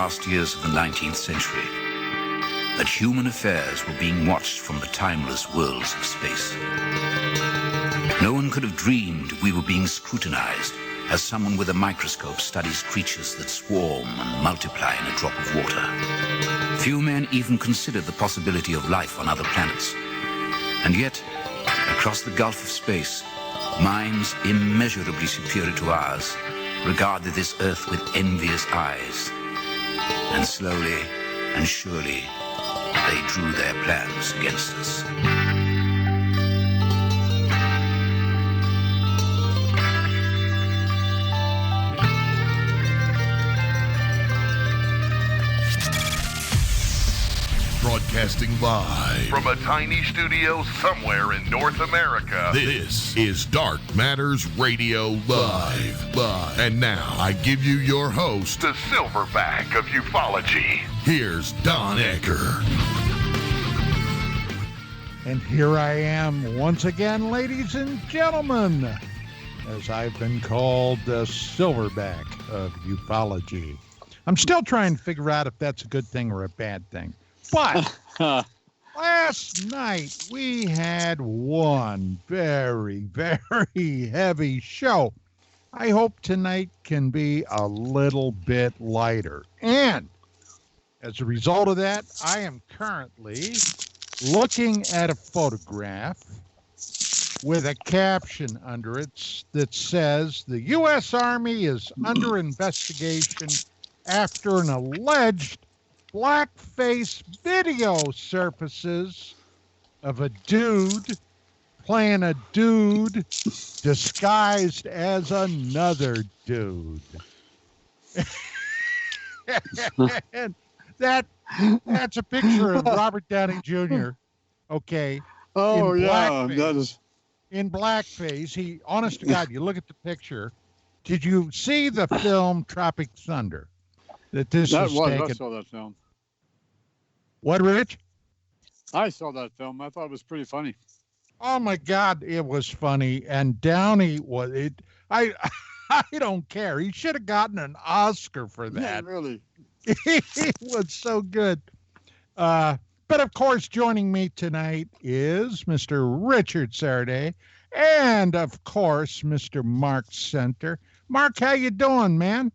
last years of the 19th century, that human affairs were being watched from the timeless worlds of space. No one could have dreamed we were being scrutinized as someone with a microscope studies creatures that swarm and multiply in a drop of water. Few men even considered the possibility of life on other planets. And yet, across the gulf of space, minds immeasurably superior to ours regarded this Earth with envious eyes. And slowly and surely, they drew their plans against us. Broadcasting live from a tiny studio somewhere in North America. This is Dark Matters Radio Live. And now I give you your host, the Silverback of ufology. Here's Don Ecker. And here I am once again, ladies and gentlemen, as I've been called the Silverback of ufology. I'm still trying to figure out if that's a good thing or a bad thing. But last night we had one very, very heavy show. I hope tonight can be a little bit lighter. And as a result of that, I am currently looking at a photograph with a caption under it that says, "The U.S. Army is under investigation after an alleged blackface video surfaces of a dude playing a dude disguised as another dude." And that's a picture of Robert Downey Jr. Okay. Oh, yeah. That is in blackface. He, honest to God, you look at the picture. Did you see the film Tropic Thunder? I saw that film. What, Rich? I saw that film. I thought it was pretty funny. Oh my God, it was funny. And Downey was it. I don't care. He should have gotten an Oscar for that. Yeah, really. He was so good. But of course, joining me tonight is Mr. Richard Sarday, and of course, Mr. Mark Center. Mark, how you doing, man?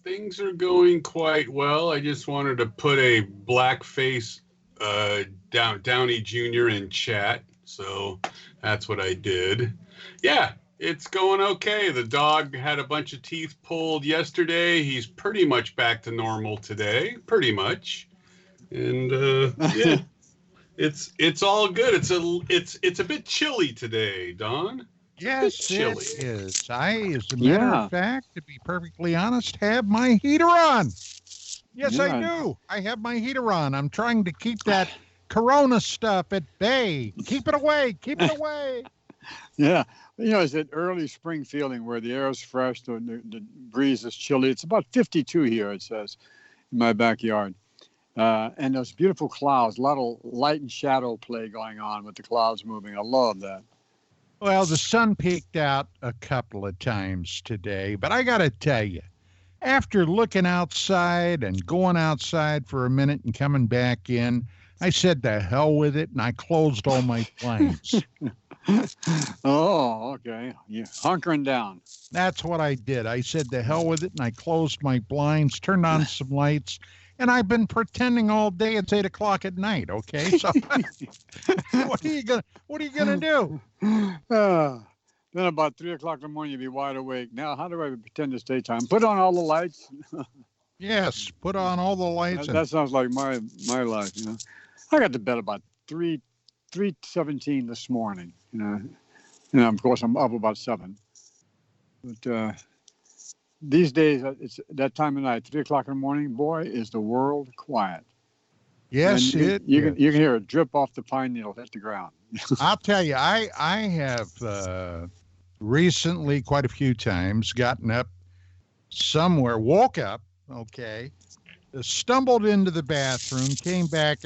Things are quite well. I just wanted to put a blackface Downey Jr. in chat, so that's what I did. Yeah, it's going okay. The dog had a bunch of teeth pulled yesterday. He's pretty much back to normal today, pretty much. And yeah, it's all good. It's a bit chilly today, Don. Yes, it is. I, as a matter of fact, to be perfectly honest, have my heater on. Yes, I do. I have my heater on. I'm trying to keep that corona stuff at bay. Keep it away. Keep it away. Yeah. You know, it's that early spring feeling where the air is fresh, the breeze is chilly. It's about 52 here, it says, in my backyard. And those beautiful clouds, a lot of light and shadow play going on with the clouds moving. I love that. Well, the sun peeked out a couple of times today, but I got to tell you, after looking outside and going outside for a minute and coming back in, I said the hell with it, and I closed all my blinds. Oh, okay. You're hunkering down. That's what I did. I said the hell with it, and I closed my blinds, turned on some lights, and I've been pretending all day it's 8 o'clock at night. Okay, so what are you gonna do? Then about 3 o'clock in the morning, you'll be wide awake. Now, how do I pretend it's daytime? Put on all the lights. Yes, put on all the lights. That sounds like my life. You know, I got to bed about 3:17 this morning. You know, of course, I'm up about 7. But these days, it's that time of night, 3 o'clock in the morning. Boy, is the world quiet. Yes, you can hear a drip off the pine needle hit the ground. I'll tell you, I have recently quite a few times gotten up somewhere, woke up, okay, stumbled into the bathroom, came back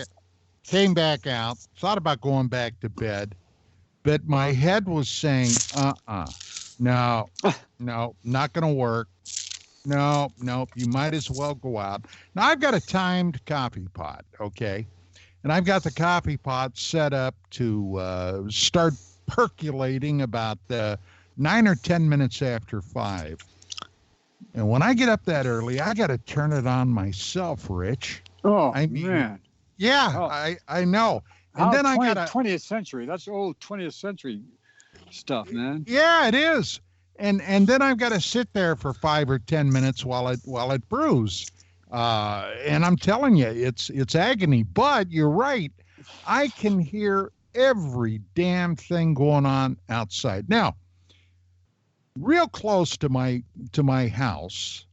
out, thought about going back to bed, but my head was saying, no, not going to work. No, nope. You might as well go out. Now, I've got a timed coffee pot, okay? And I've got the coffee pot set up to start percolating about 9 or 10 minutes after 5. And when I get up that early, I got to turn it on myself, Rich. Oh, I mean, man. Yeah, Oh. I know. And How then I got to... 20th century. That's old 20th century stuff, man. Yeah, it is. And then I've got to sit there for 5 or 10 minutes while it brews. And I'm telling you, it's agony. But you're right. I can hear every damn thing going on outside. Now, real close to my house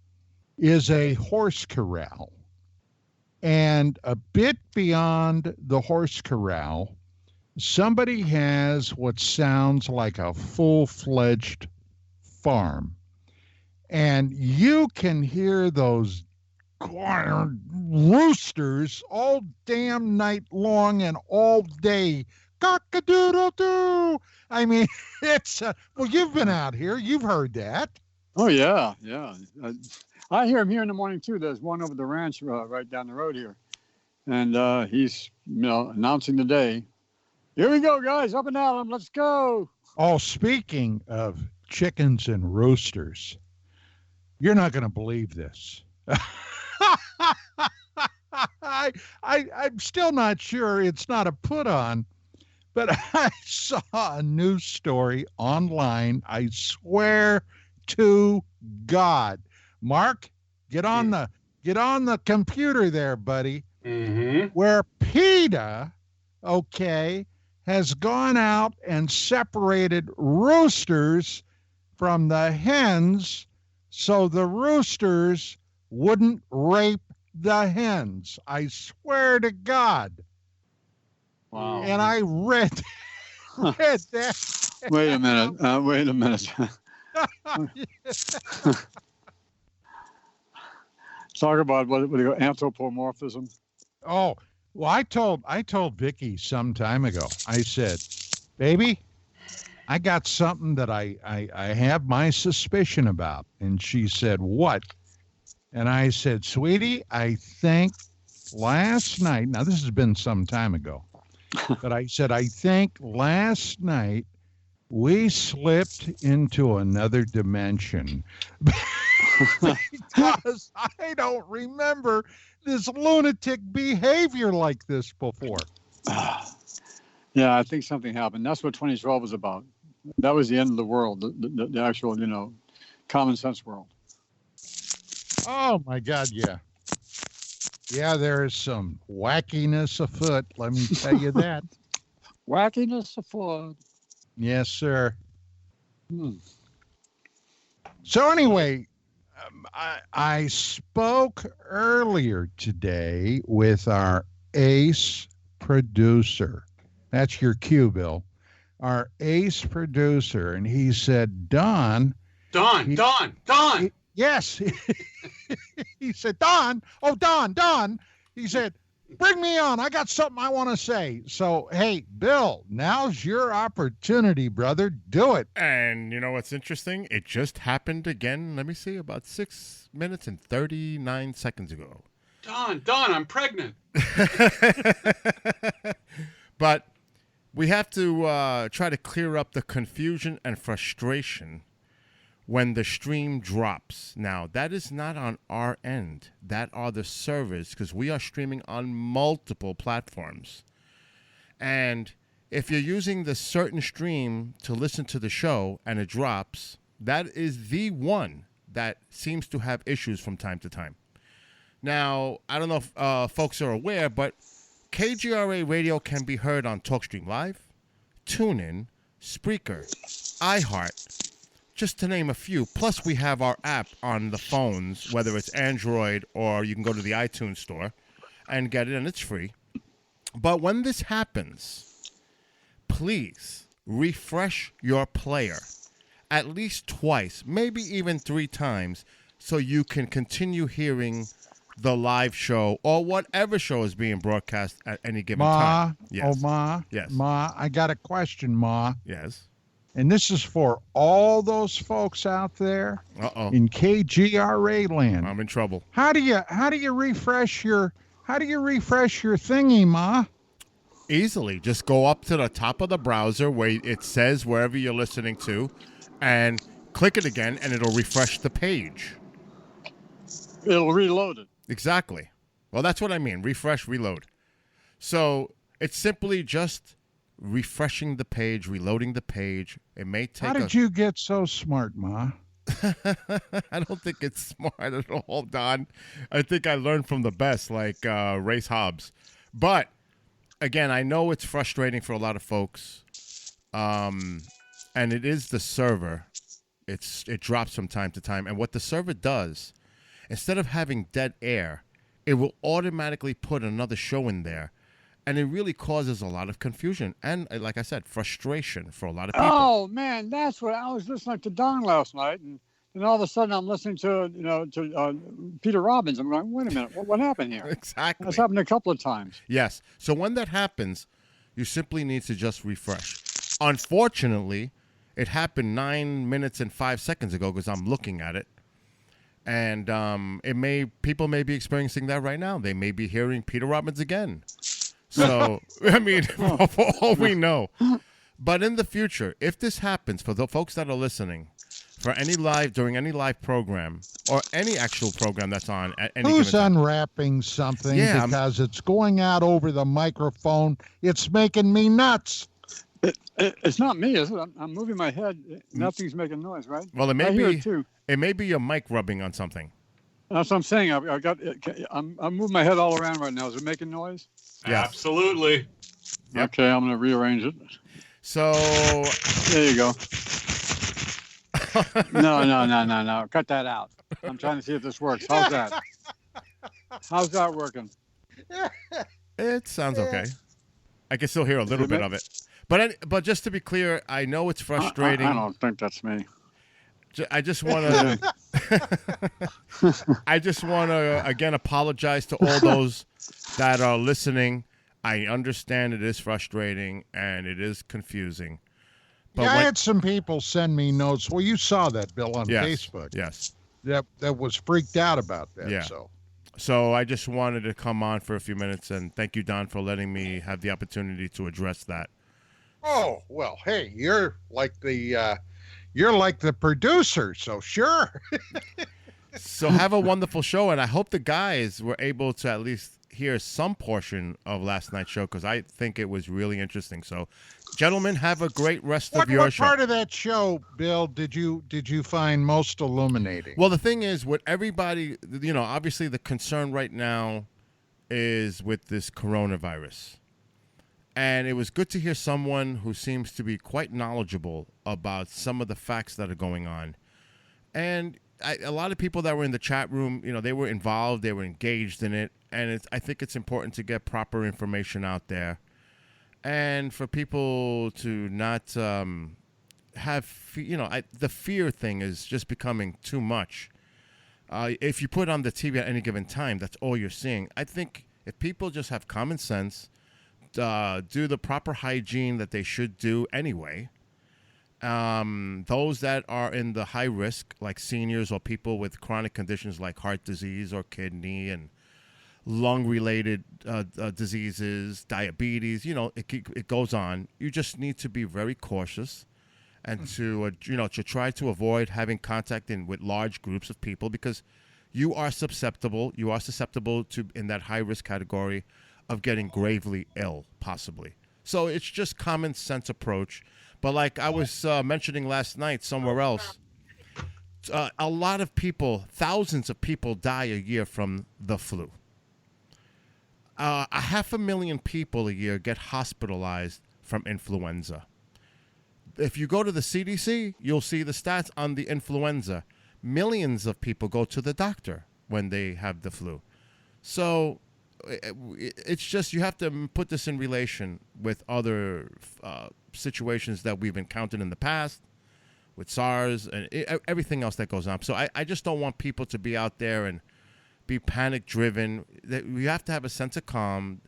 is a horse corral. And a bit beyond the horse corral, somebody has what sounds like a full-fledged farm. And you can hear those roosters all damn night long and all day. Cock-a-doodle-doo. I mean, it's, well, you've been out here. You've heard that. Oh, yeah, yeah. I hear him here in the morning, too. There's one over the ranch right down the road here. And he's, announcing the day. Here we go, guys. Up and down. Let's go. Oh, speaking of chickens and roosters, you're not going to believe this. I'm still not sure it's not a put on, but I saw a news story online. I swear to God. Mark, get on the computer there, buddy. Mm-hmm. Where PETA, has gone out and separated roosters from the hens so the roosters wouldn't rape the hens. I swear to God. Wow. And I read that. Wait a minute. Talk about what do you go, anthropomorphism. Oh, well, I told Vicky some time ago. I said, "Baby, I got something that I have my suspicion about." And she said, "What?" And I said, "Sweetie, I think last night." Now this has been some time ago, but I said, "I think last night we slipped into another dimension." Because I don't remember this lunatic behavior like this before. Yeah, I think something happened. That's what 2012 was about. That was the end of the world, the actual, common sense world. Oh, my God, yeah. Yeah, there is some wackiness afoot, let me tell you that. Wackiness afoot. Yes, sir. So anyway, I spoke earlier today with our ace producer. That's your cue, Bill. Our ace producer. And he said, Don. Yes. He said, Don. Oh, Don. He said, bring me on. I got something I want to say. So, hey, Bill, now's your opportunity, brother. Do it. And you know what's interesting? It just happened again. Let me see, about 6 minutes and 39 seconds ago. Don, I'm pregnant. But we have to try to clear up the confusion and frustration when the stream drops. Now, that is not on our end. That are the servers, because we are streaming on multiple platforms. And if you're using the certain stream to listen to the show and it drops, that is the one that seems to have issues from time to time. Now, I don't know if folks are aware, but KGRA Radio can be heard on TalkStream Live, TuneIn, Spreaker, iHeart, just to name a few. Plus, we have our app on the phones, whether it's Android or you can go to the iTunes store and get it, and it's free. But when this happens, please refresh your player at least twice, maybe even 3 times, so you can continue hearing the live show or whatever show is being broadcast at any given time. Yes. Oh, Ma. Yes. Ma, I got a question, Ma. Yes. and this is for all those folks out there Uh-oh. in KGRA land. I'm in trouble. How do you refresh your thingy, Ma? Easily. Just go up to the top of the browser where it says wherever you're listening to and click it again, and it'll refresh the page. It'll reload it. Exactly. Well, that's what I mean. Refresh, reload. So it's simply just refreshing the page, reloading the page. It may take. How did you get so smart, Ma? I don't think it's smart at all, Don. I think I learned from the best, like Race Hobbs. But again, I know it's frustrating for a lot of folks, and it is the server. It drops from time to time, and what the server does, instead of having dead air, it will automatically put another show in there, and it really causes a lot of confusion and, like I said, frustration for a lot of people. Oh man, that's what I was listening to Don last night, and all of a sudden I'm listening to Peter Robbins. I'm going, wait a minute, what happened here? Exactly. That's happened a couple of times. Yes. So when that happens, you simply need to just refresh. Unfortunately, it happened 9 minutes and 5 seconds ago because I'm looking at it. And people may be experiencing that right now. They may be hearing Peter Robbins again. So, I mean, for all we know. But in the future, if this happens, for the folks that are listening, during any live program or any actual program that's on at any Who's given time. unwrapping something Yeah, because it's going out over the microphone? It's making me nuts. It's not me, is it? I'm moving my head. Nothing's making noise, right? Well, it may I hear be. it too. It may be your mic rubbing on something. That's what I'm saying. I'm moving my head all around right now. Is it making noise? Yes. Absolutely. Yep. Okay, I'm going to rearrange it. So There you go. No. Cut that out. I'm trying to see if this works. How's that? How's that working? it sounds okay. I can still hear a little bit of it. But just to be clear, I know it's frustrating. I don't think that's me. I just want to again apologize to all those that are listening. I understand it is frustrating and it is confusing. But I had some people send me notes. Well, you saw that, Bill, on yes, Facebook. Yes. That was freaked out about that. Yeah. So I just wanted to come on for a few minutes, and thank you, Don, for letting me have the opportunity to address that. Oh, well, hey, you're like the producer, so sure. So have a wonderful show, and I hope the guys were able to at least hear some portion of last night's show because I think it was really interesting. So, gentlemen, have a great rest of your show. What part of that show, Bill, did you find most illuminating? Well, the thing is, with everybody, obviously the concern right now is with this coronavirus. And it was good to hear someone who seems to be quite knowledgeable about some of the facts that are going on. And a lot of people that were in the chat room, they were involved, they were engaged in it. And I think it's important to get proper information out there. And for people to not have, the fear thing is just becoming too much. If you put on the TV at any given time, that's all you're seeing. I think if people just have common sense, do the proper hygiene that they should do anyway. Those that are in the high risk, like seniors or people with chronic conditions like heart disease or kidney and lung-related diseases, diabetes, it goes on. You just need to be very cautious and to try to avoid having contact with large groups of people because you are susceptible. You are susceptible to, in that high-risk category, of getting gravely ill, possibly. So it's just common sense approach. But like I was mentioning last night somewhere else, a lot of people, thousands of people die a year from the flu. 500,000 people a year get hospitalized from influenza. If you go to the CDC, you'll see the stats on the influenza. Millions of people go to the doctor when they have the flu. So it's just you have to put this in relation with other situations that we've encountered in the past with SARS and everything else that goes on. So I just don't want people to be out there and be panic-driven. We have to have a sense of calm.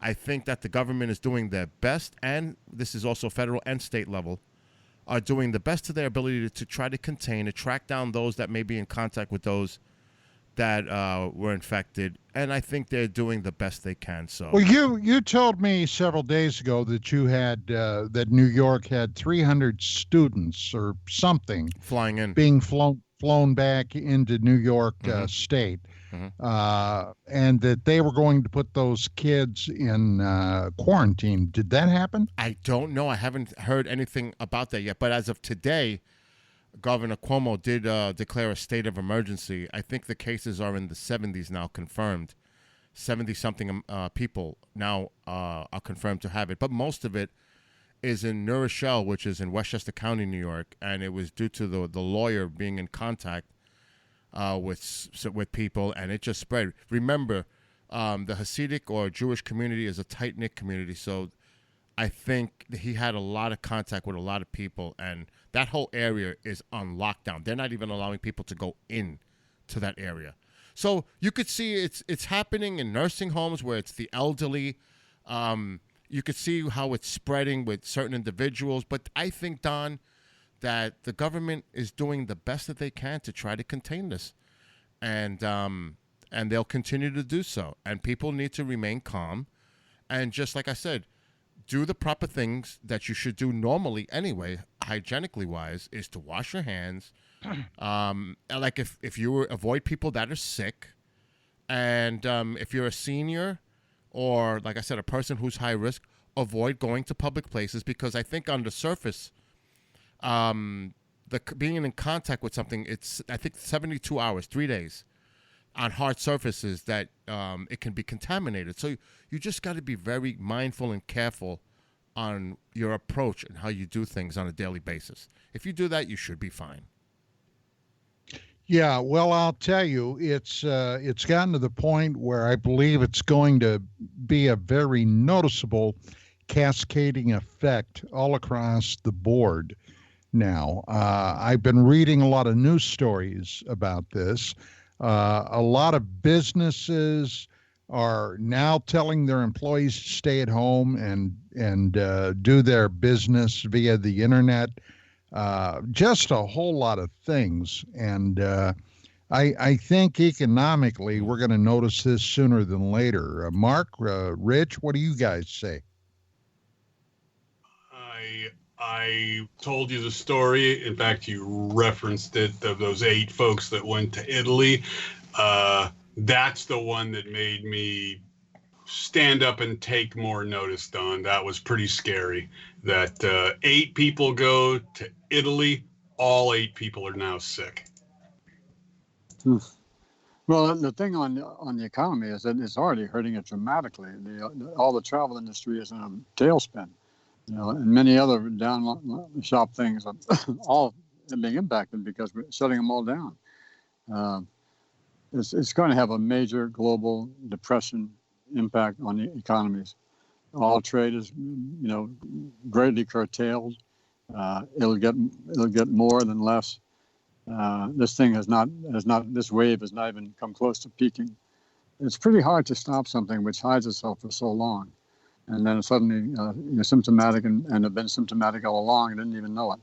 I think that the government is doing their best, and this is also federal and state level, are doing the best of their ability to try to contain, to track down those that may be in contact with those that were infected, and I think they're doing the best they can. So, well, you told me several days ago that you had that New York had 300 students or something flying in, being flown back into New York State, and that they were going to put those kids in quarantine. Did that happen? I don't know. I haven't heard anything about that yet. But as of today, Governor Cuomo did declare a state of emergency. I think the cases are in the 70s now, confirmed. 70-something people now are confirmed to have it. But most of it is in New Rochelle, which is in Westchester County, New York. And it was due to the lawyer being in contact with people, and it just spread. Remember, the Hasidic or Jewish community is a tight-knit community, so I think he had a lot of contact with a lot of people, and that whole area is on lockdown. They're not even allowing people to go in to that area. So you could see it's happening in nursing homes where it's the elderly. You could see how it's spreading with certain individuals. But I think, Don, that the government is doing the best that they can to try to contain this. And they'll continue to do so. And people need to remain calm. And just like I said, do the proper things that you should do normally anyway, hygienically wise, is to wash your hands. Like if you avoid people that are sick, and if you're a senior or, like I said, a person who's high risk, avoid going to public places, because I think on the surface, being in contact with something, it's, I think, 72 hours, 3 days on hard surfaces that it can be contaminated. So you just got to be very mindful and careful on your approach and how you do things on a daily basis. If you do that, you should be fine. Yeah, well, I'll tell you, it's gotten to the point where I believe it's going to be a very noticeable cascading effect all across the board now. I've been reading a lot of news stories about this. A lot of businesses are now telling their employees to stay at home and do their business via the internet. Just a whole lot of things. And I think economically we're going to notice this sooner than later. Mark, Rich, what do you guys say? I told you the story. In fact, you referenced it, of those 8 folks that went to Italy. That's the one that made me stand up and take more notice, Don. That was pretty scary. That 8 people go to Italy, all 8 people are now sick. Well, the thing on the economy is that it's already hurting it dramatically. All the travel industry is in a tailspin, and many other down shop things are all being impacted because we're shutting them all down. It's going to have a major global depression impact on the economies. All trade is, greatly curtailed. It'll get more than less. This thing this wave has not even come close to peaking. It's pretty hard to stop something which hides itself for so long, and then suddenly you're symptomatic and have been symptomatic all along and didn't even know it.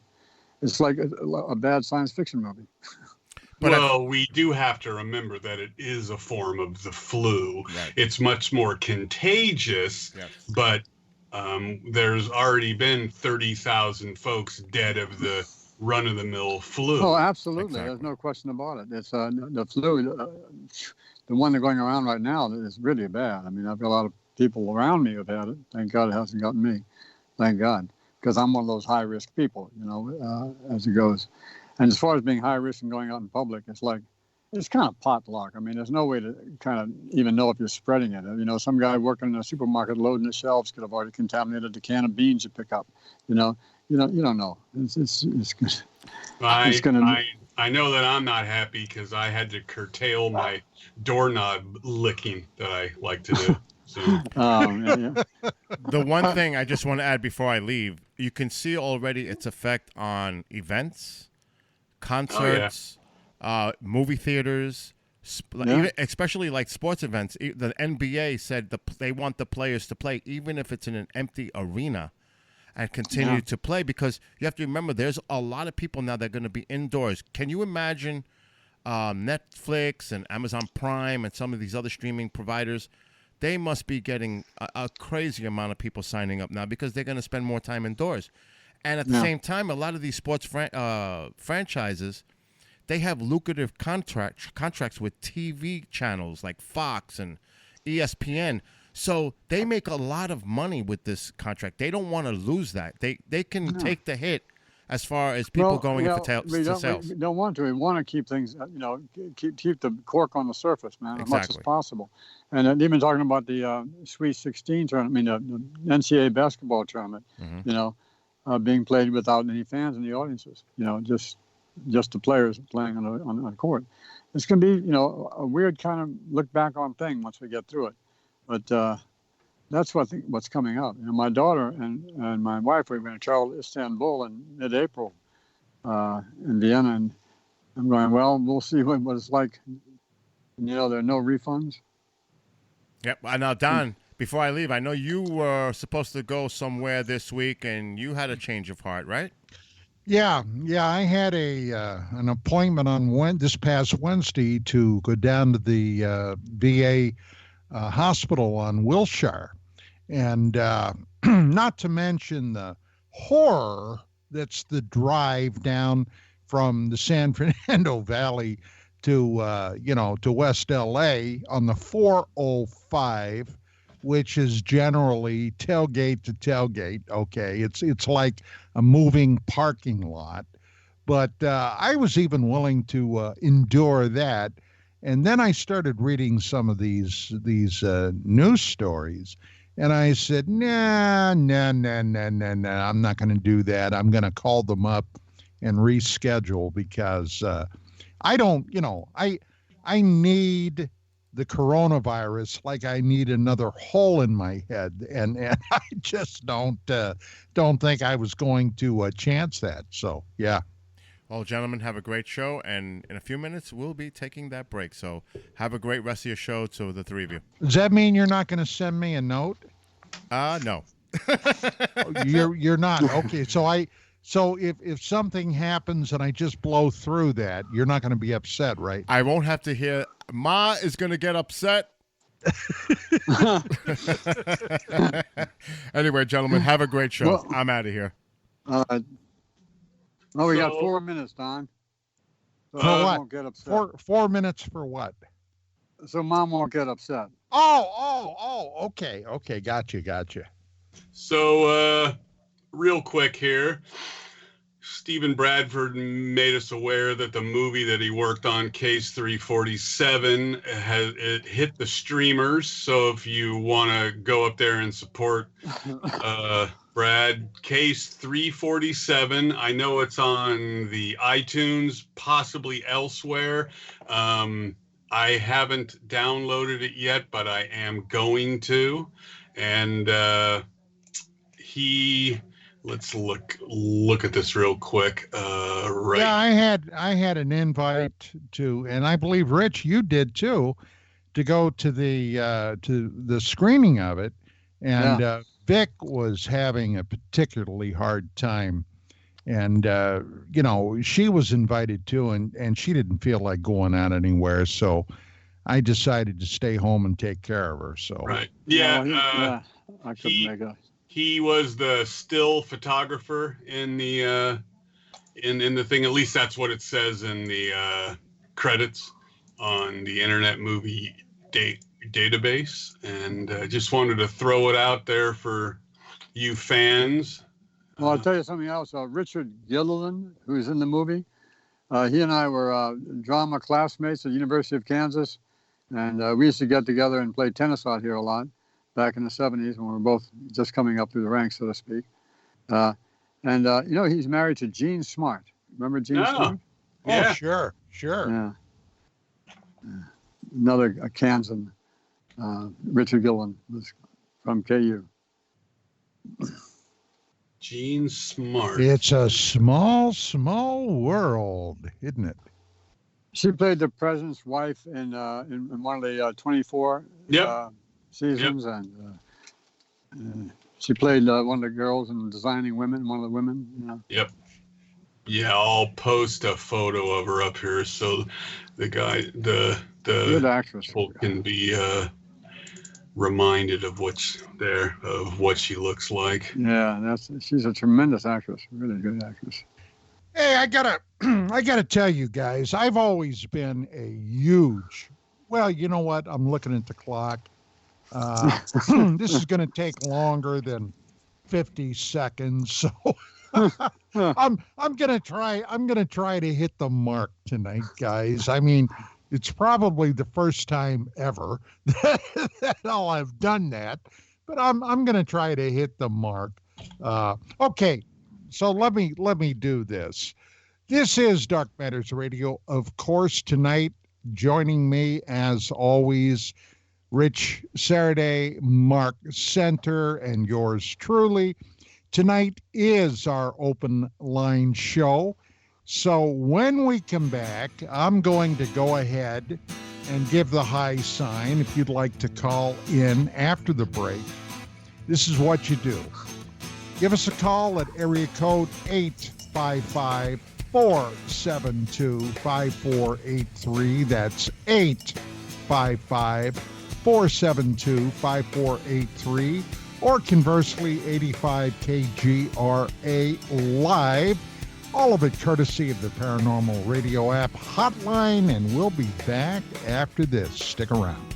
It's like a bad science fiction movie. But we do have to remember that it is a form of the flu. Right. It's much more contagious, yes. But there's already been 30,000 folks dead of the run-of-the-mill flu. Oh, absolutely. Exactly. There's no question about it. It's the flu, the one that's going around right now is really bad. I mean, I've got a lot of people around me who've had it. Thank God it hasn't gotten me. Thank God. Because I'm one of those high-risk people, as it goes. And as far as being high risk and going out in public, it's kind of potluck. I mean, there's no way to kind of even know if you're spreading it. Some guy working in a supermarket loading the shelves could have already contaminated the can of beans you pick up. You don't know. It's going to. I know that I'm not happy because I had to curtail my doorknob licking that I like to do. So. Yeah. The one thing I just want to add before I leave, you can see already its effect on events, concerts, movie theaters, even, especially like sports events. The NBA said they want the players to play even if it's in an empty arena. and continue Yeah. to play, because you have to remember there's a lot of people now that are going to be indoors. Can you imagine Netflix and Amazon Prime and some of these other streaming providers? They must be getting a crazy amount of people signing up now because they're going to spend more time indoors. And at the same time, a lot of these sports franchises, they have lucrative contracts with TV channels like Fox and ESPN. So they make a lot of money with this contract. They don't want to lose that. They can take the hit as far as people going in for sales. We don't want to. We want to keep things, keep the cork on the surface, man, as much as possible. And even talking about the Sweet 16 tournament, the NCAA basketball tournament, being played without any fans in the audiences, just the players playing on the court. It's going to be, a weird kind of look back on thing once we get through it. But that's what's coming up. My daughter and my wife, we were going to travel to Istanbul in mid-April in Vienna, and I'm going, well, we'll see what it's like. There are no refunds. Yep. Now, Don, before I leave, I know you were supposed to go somewhere this week, and you had a change of heart, right? Yeah. I had an appointment on this past Wednesday to go down to the VA hospital on Wilshire, and not to mention the horror that's the drive down from the San Fernando Valley to West LA on the 405, which is generally tailgate to tailgate. Okay, it's like a moving parking lot, but I was even willing to endure that. And then I started reading some of these news stories, and I said, nah, I'm not going to do that. I'm going to call them up and reschedule because I don't, I need the coronavirus like I need another hole in my head, and I just don't think I was going to chance that. So yeah. Well, gentlemen, have a great show, and in a few minutes we'll be taking that break. So have a great rest of your show to the three of you. Does that mean you're not going to send me a note? No. You're not. Okay, so if something happens and I just blow through that, you're not going to be upset, right? I won't have to hear. Ma is going to get upset. Anyway, gentlemen, have a great show. Well, I'm out of here. We got 4 minutes, Don. So For Mom what? won't get upset. 4 minutes for what? So Mom won't get upset. Oh, okay. Gotcha. So, real quick here, Stephen Bradford made us aware that the movie that he worked on, Case 347, it hit the streamers. So if you want to go up there and support Brad, Case 347, I know it's on the iTunes, possibly elsewhere. I haven't downloaded it yet, but I am going to. And let's look at this real quick. Right. Yeah, I had an invite to, and I believe Rich, you did too, to go to the screening of it, and Vic was having a particularly hard time, and she was invited too, and she didn't feel like going out anywhere, so I decided to stay home and take care of her. So right, I couldn't make it. He was the still photographer in the in the thing. At least that's what it says in the credits on the Internet Movie Database. And just wanted to throw it out there for you fans. Well, I'll tell you something else. Richard Gilliland, who's in the movie, he and I were drama classmates at the University of Kansas, and we used to get together and play tennis out here a lot back in the 70s when we were both just coming up through the ranks, so to speak. He's married to Jean Smart. Remember Jean Smart? Yeah. Oh, sure. Yeah. Another Kansan, Richard Gilliland was from KU. Jean Smart. It's a small world, isn't it? She played the president's wife in one of the 24 seasons, and She played one of the girls in Designing Women, one of the women. Yep. Yeah, I'll post a photo of her up here so the Good actress. people can be reminded of what she looks like. Yeah, she's a tremendous actress, really good actress. Hey, I gotta tell you guys, I've always been a huge. Well, you know what? I'm looking at the clock. This is going to take longer than 50 seconds, so I'm going to try to hit the mark tonight, guys. I mean, it's probably the first time ever that I'll have done that, but I'm going to try to hit the mark. Okay, so let me do this. This is Dark Matters Radio, of course. Tonight, joining me as always, Rich Saturday, Mark Center, and yours truly. Tonight is our open line show. So when we come back, I'm going to go ahead and give the high sign if you'd like to call in after the break. This is what you do. Give us a call at area code 855-472-5483. That's 855-472-5483. Or conversely, 85 KGRA Live. All of it courtesy of the Paranormal Radio app hotline, and we'll be back after this. Stick around.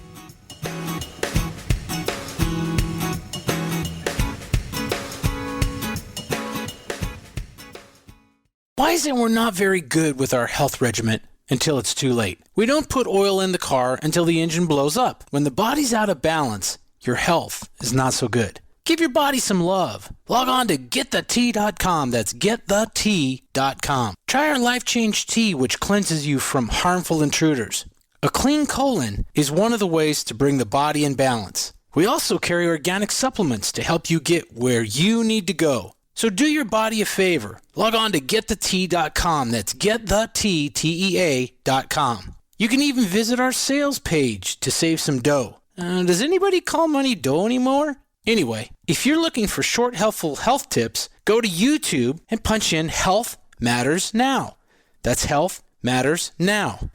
Why is it we're not very good with our health regimen until it's too late? We don't put oil in the car until the engine blows up. When the body's out of balance, your health is not so good. Give your body some love. Log on to GetTheT.com. That's GetTheT.com. Try our Life Change Tea, which cleanses you from harmful intruders. A clean colon is one of the ways to bring the body in balance. We also carry organic supplements to help you get where you need to go. So do your body a favor. Log on to GetTheT.com. That's GetTheT.com. You can even visit our sales page to save some dough. Does anybody call money dough anymore? Anyway, if you're looking for short, helpful health tips, go to YouTube and punch in Health Matters Now. That's Health Matters Now.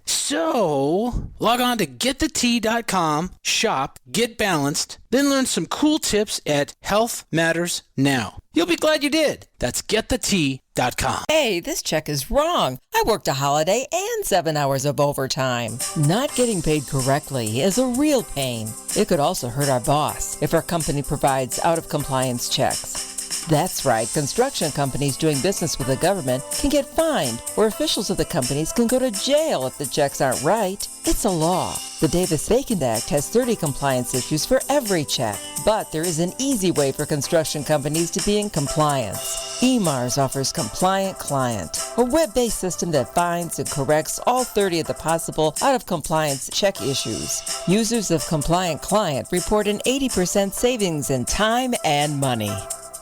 So, log on to GetTheT.com, shop, get balanced, then learn some cool tips at Health Matters Now. You'll be glad you did. That's GetTheT.com. Hey, this check is wrong. I worked a holiday and 7 hours of overtime. Not getting paid correctly is a real pain. It could also hurt our boss if our company provides out-of-compliance checks. That's right, construction companies doing business with the government can get fined, or officials of the companies can go to jail if the checks aren't right. It's a law. The Davis-Bacon Act has 30 compliance issues for every check, but there is an easy way for construction companies to be in compliance. EMARS offers Compliant Client, a web-based system that finds and corrects all 30 of the possible out-of-compliance check issues. Users of Compliant Client report an 80% savings in time and money.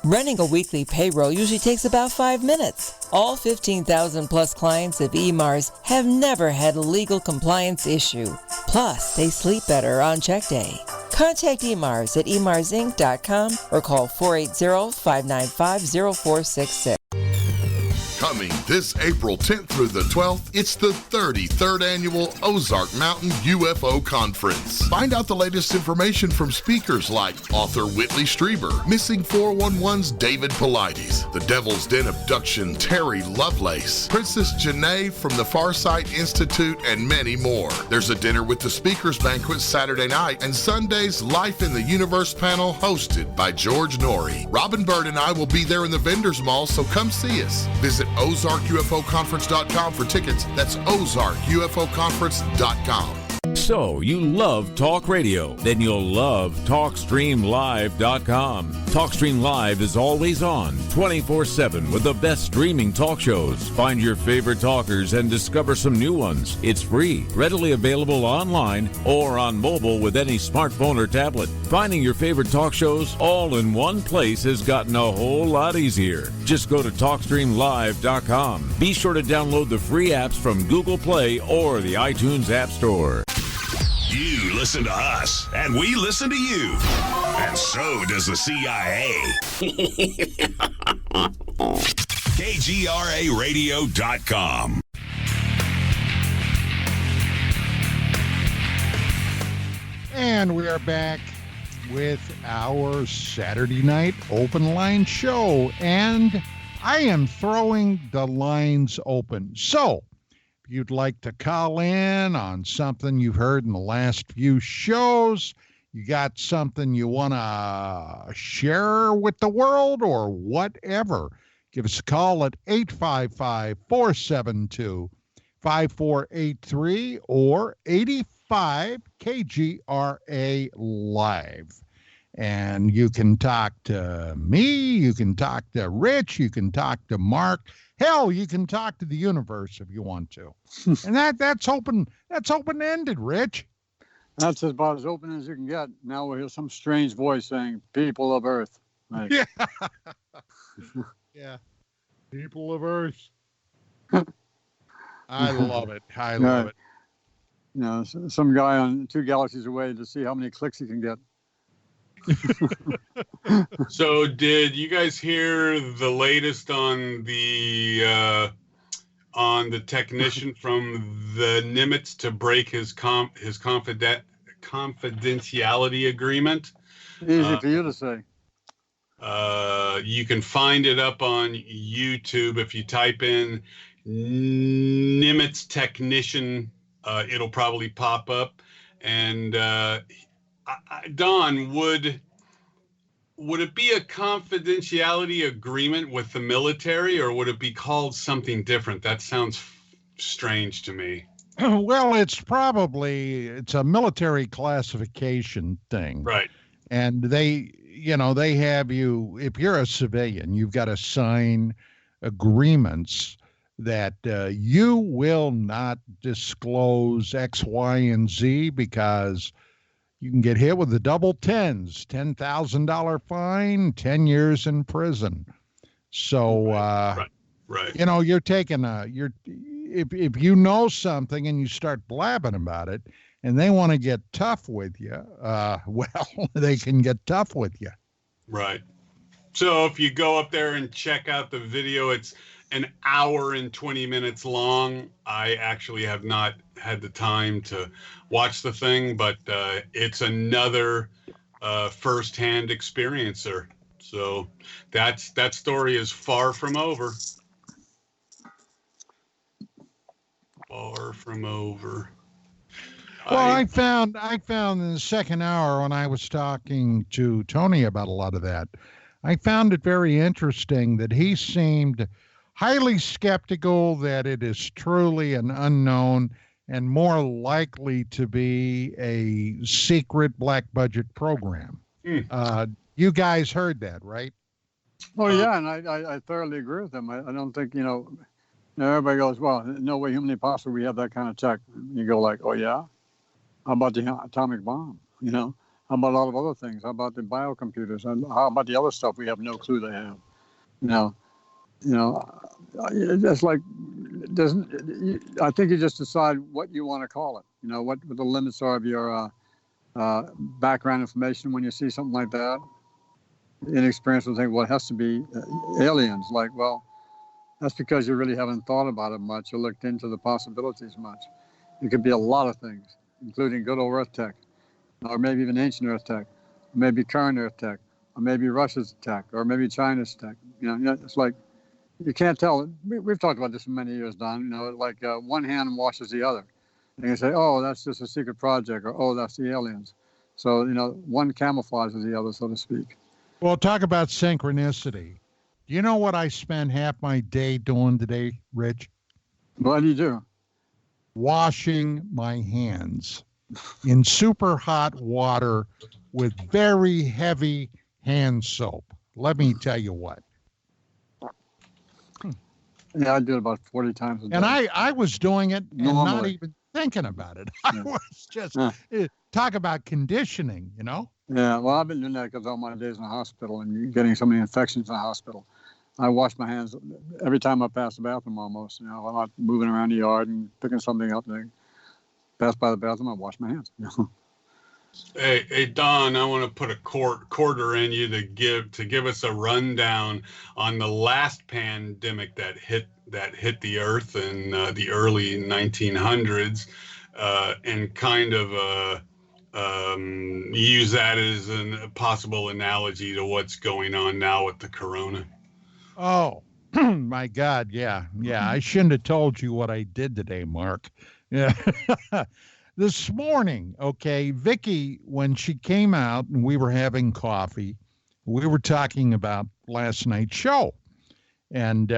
Running a weekly payroll usually takes about 5 minutes. All 15,000 plus clients of EMARS have never had a legal compliance issue. Plus, they sleep better on check day. Contact EMARS at emarsinc.com or call 480-595-0466. Coming this April 10th through the 12th, it's the 33rd Annual Ozark Mountain UFO Conference. Find out the latest information from speakers like author Whitley Strieber, Missing 411's David Paulides, The Devil's Den Abduction Terry Lovelace, Princess Janae from the Farsight Institute, and many more. There's a dinner with the Speakers Banquet Saturday night and Sunday's Life in the Universe panel hosted by George Norrie. Robin Bird and I will be there in the Vendors Mall, so come see us. Visit OzarkUFOConference.com for tickets. That's OzarkUFOConference.com. So, you love talk radio? Then you'll love TalkStreamLive.com. TalkStream Live is always on, 24/7 with the best streaming talk shows. Find your favorite talkers and discover some new ones. It's free, readily available online or on mobile with any smartphone or tablet. Finding your favorite talk shows all in one place has gotten a whole lot easier. Just go to TalkStreamLive.com. Be sure to download the free apps from Google Play or the iTunes App Store. You listen to us, and we listen to you. And so does the CIA. KGRAradio.com. And we are back with our Saturday night open line show. And I am throwing the lines open. So if you'd like to call in on something you've heard in the last few shows, you got something you want to share with the world or whatever, give us a call at 855-472-5483 or 85 KGRA Live. And you can talk to me, you can talk to Rich, you can talk to Mark. Hell, you can talk to the universe if you want to. And that's open-ended, Rich. That's about as open as you can get. Now we'll hear some strange voice saying, people of Earth. Like, yeah. Yeah. People of Earth. I love it. I love it. You know, some guy on 2 galaxies away to see how many clicks he can get. So did you guys hear the latest on the technician from the Nimitz to break his confidentiality agreement? Easy for you to say. You can find it up on YouTube if you type in Nimitz technician. It'll probably pop up. And Don, would it be a confidentiality agreement with the military, or would it be called something different? That sounds strange to me. Well, it's a military classification thing. Right. And they have you, if you're a civilian, you've got to sign agreements that you will not disclose X, Y, and Z because you can get hit with the double tens, $10,000 fine, 10 years in prison. So, right. You know, you're taking if you know something and you start blabbing about it and they want to get tough with you, well, they can get tough with you. Right. So if you go up there and check out the video, it's an hour and 20 minutes long. I actually have not had the time to watch the thing, but it's another firsthand experiencer. So that story is far from over. Far from over. Well, I found in the second hour when I was talking to Tony about a lot of that, I found it very interesting that he seemed highly skeptical that it is truly an unknown and more likely to be a secret black budget program. You guys heard that, right? Oh, yeah, and I thoroughly agree with him. I don't think, everybody goes, well, no way humanly possible we have that kind of tech. You go like, oh, yeah? How about the atomic bomb? How about a lot of other things? How about the biocomputers? And how about the other stuff we have no clue they have? It's like, I think you just decide what you want to call it. What the limits are of your background information when you see something like that. Inexperienced will think, well, it has to be aliens. Like, well, that's because you really haven't thought about it much or looked into the possibilities much. It could be a lot of things, including good old Earth tech, or maybe even ancient Earth tech, or maybe current Earth tech, or maybe Russia's tech, or maybe China's tech. It's like, you can't tell. We've talked about this for many years, Don. Like one hand washes the other. And you say, oh, that's just a secret project, or oh, that's the aliens. So, one camouflages the other, so to speak. Well, talk about synchronicity. Do you know what I spend half my day doing today, Rich? What do you do? Washing my hands in super hot water with very heavy hand soap. Let me tell you what. Yeah, I do it about 40 times a day. And I was doing it and not even thinking about it. I was just, talk about conditioning, Yeah, well, I've been doing that because all my days in the hospital and getting so many infections in the hospital. I wash my hands every time I pass the bathroom almost. I'm not moving around the yard and picking something up. And I pass by the bathroom, I wash my hands. Hey, Don, I want to put a quarter in you to give us a rundown on the last pandemic that hit the Earth in the early 1900s, and kind of use that as a possible analogy to what's going on now with the corona. Oh, my God. Yeah. Yeah. I shouldn't have told you what I did today, Mark. Yeah. This morning, okay, Vicky, when she came out and we were having coffee, we were talking about last night's show. And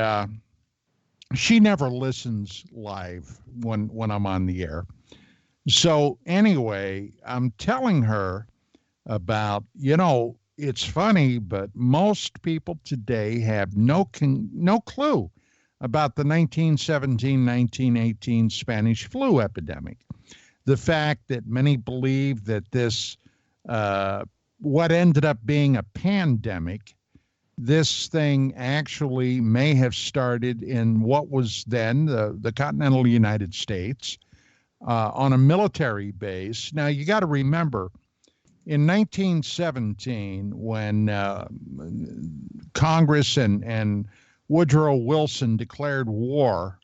she never listens live when I'm on the air. So anyway, I'm telling her about, it's funny, but most people today have no clue about the 1917-1918 Spanish flu epidemic. The fact that many believe that this, what ended up being a pandemic, this thing actually may have started in what was then the continental United States on a military base. Now, you got to remember, in 1917, when Congress and Woodrow Wilson declared war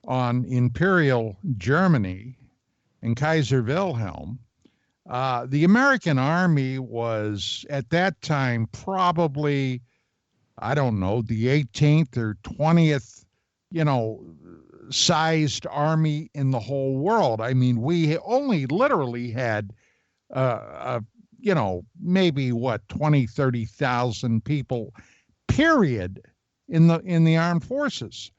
on Imperial Germany and Kaiser Wilhelm, the American Army was at that time probably, I don't know, the 18th or 20th, sized army in the whole world. I mean, we only literally had, maybe 20, 30,000 people, period, in the armed forces.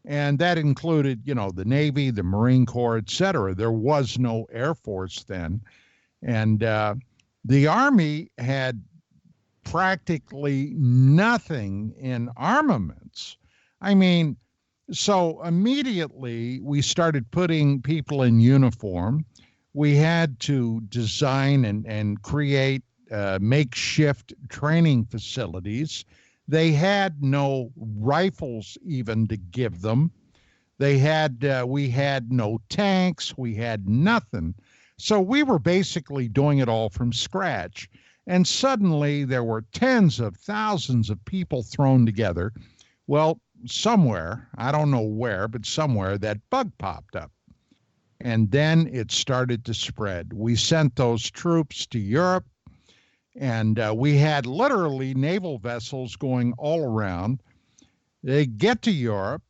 And that included, the Navy, the Marine Corps, et cetera. There was no Air Force then. And the Army had practically nothing in armaments. I mean, so immediately we started putting people in uniform. We had to design and create makeshift training facilities. They had no rifles even to give them. We had no tanks. We had nothing. So we were basically doing it all from scratch. And suddenly there were tens of thousands of people thrown together. Well, somewhere, I don't know where, but somewhere that bug popped up. And then it started to spread. We sent those troops to Europe. And we had literally naval vessels going all around. They get to Europe.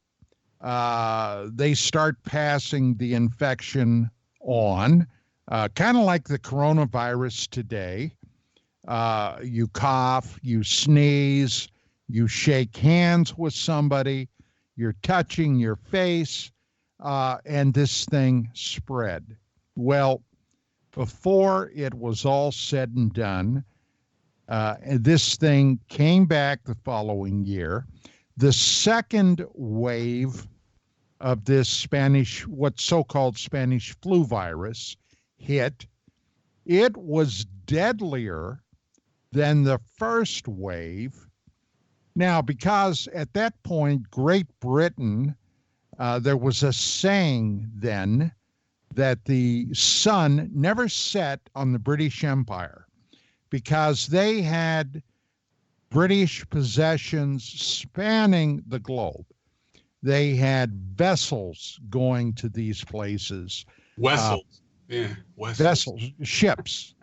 They start passing the infection on, kind of like the coronavirus today. You cough, you sneeze, you shake hands with somebody, you're touching your face, and this thing spread. Well, before it was all said and done, and this thing came back the following year. The second wave of this what's so-called Spanish flu virus hit. It was deadlier than the first wave. Now, because at that point, Great Britain, there was a saying then that the sun never set on the British Empire, because they had British possessions spanning the globe. They had vessels going to these places. Vessels, ships,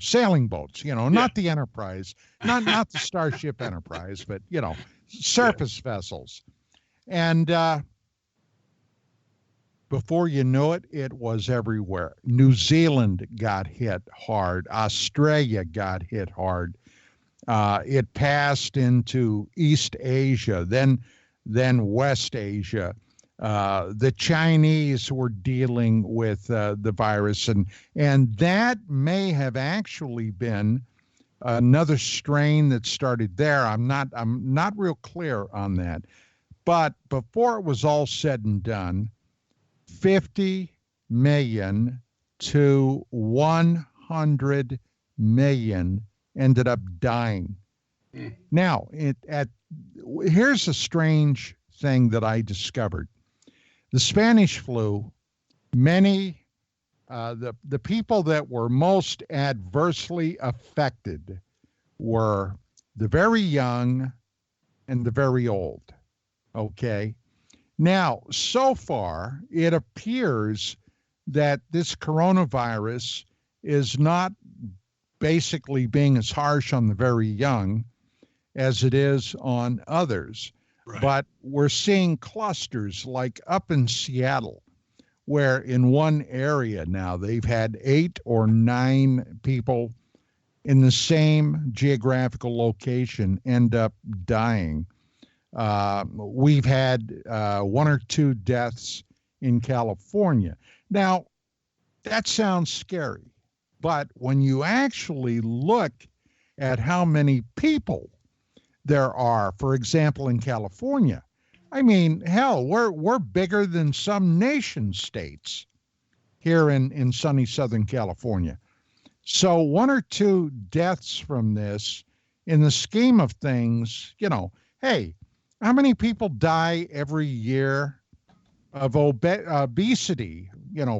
sailing boats, not the Enterprise, not the Starship Enterprise, but, surface vessels. And before you know it, it was everywhere. New Zealand got hit hard. Australia got hit hard. It passed into East Asia, then West Asia. The Chinese were dealing with the virus, and that may have actually been another strain that started there. I'm not real clear on that. But before it was all said and done, 50 million to 100 million ended up dying. Now, here's a strange thing that I discovered. The Spanish flu, many The people that were most adversely affected were the very young and the very old. Okay. Now, so far, it appears that this coronavirus is not basically being as harsh on the very young as it is on others. Right. But we're seeing clusters like up in Seattle, where in one area now they've had 8 or 9 people in the same geographical location end up dying. We've had 1 or 2 deaths in California. Now, that sounds scary, but when you actually look at how many people there are, for example, in California, I mean, hell, we're bigger than some nation states here in sunny Southern California. So 1 or 2 deaths from this, in the scheme of things, hey, how many people die every year of obesity,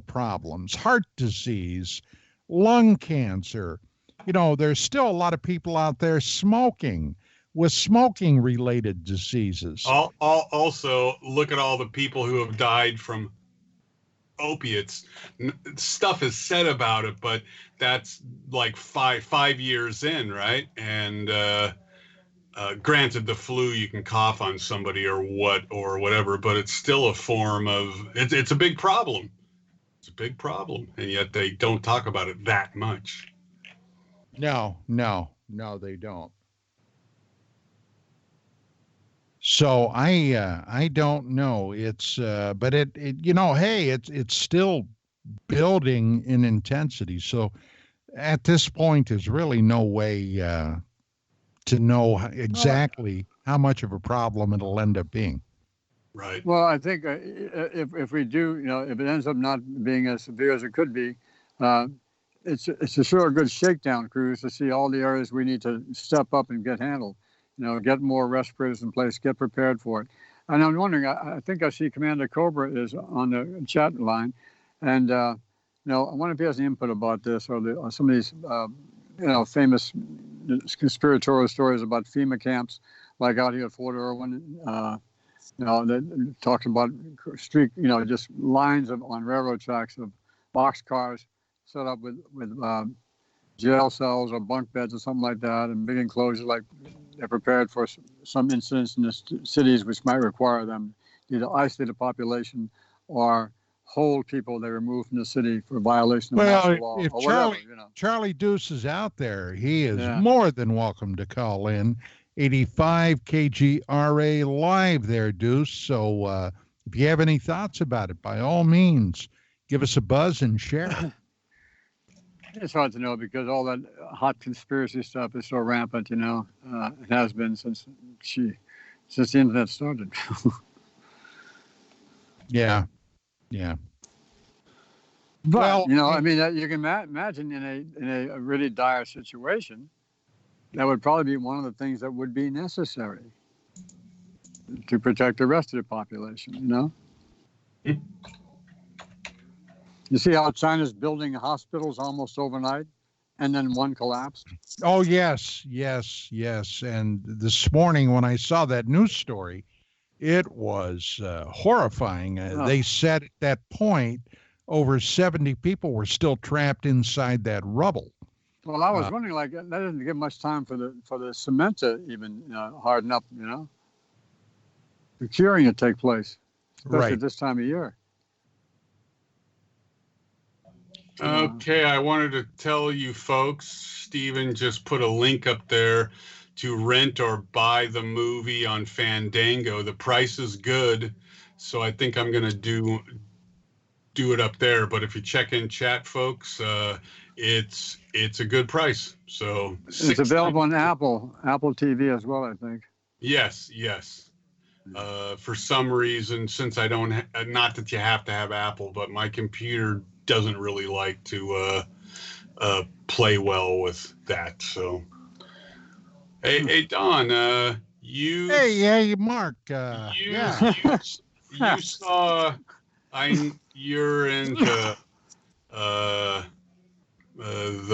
problems, heart disease, lung cancer? There's still a lot of people out there smoking with smoking-related diseases. Also, look at all the people who have died from opiates. Stuff is said about it, but that's like five years in, right? And granted, the flu, you can cough on somebody or whatever, but it's still a form of, it's a big problem. It's a big problem, and yet they don't talk about it that much. No, they don't. So I don't know. It's but it hey, it's still building in intensity. So at this point, there's really no way to know exactly how much of a problem it'll end up being. Right. Well, I think if we do, if it ends up not being as severe as it could be, it's a sure good shakedown cruise to see all the areas we need to step up and get handled. Get more respirators in place, get prepared for it. And I'm wondering, I think I see Commander Cobra is on the chat line. And, I wonder if he has any input about this or some of these, famous conspiratorial stories about FEMA camps, like out here at Fort Irwin, that talks about street, just lines on railroad tracks of boxcars set up with jail cells or bunk beds or something like that, and big enclosures like they're prepared for some incidents in the cities which might require them either isolate the population or hold people they remove from the city for violation of national law. If Charlie Deuce is out there, he is more than welcome to call in. 85 KGRA live there, Deuce. So if you have any thoughts about it, by all means, give us a buzz and share. It's hard to know because all that hot conspiracy stuff is so rampant, it has been since the internet started. Yeah. But, you can imagine in a really dire situation, that would probably be one of the things that would be necessary to protect the rest of the population, You see how China's building hospitals almost overnight, and then one collapsed? Oh, yes. And this morning when I saw that news story, it was horrifying. They said at that point, over 70 people were still trapped inside that rubble. Well, I was wondering, that didn't give much time for the cement to even harden up, the curing to take place, especially at this time of year. Okay, I wanted to tell you folks, Stephen just put a link up there to rent or buy the movie on Fandango. The price is good, so I think I'm going to do it up there. But if you check in chat, folks, it's a good price. So it's available on Apple TV as well, I think. Yes. For some reason, since I don't, not that you have to have Apple, but my computer doesn't really like to play well with that. So, hey Don, Hey, Mark. You saw, you're into the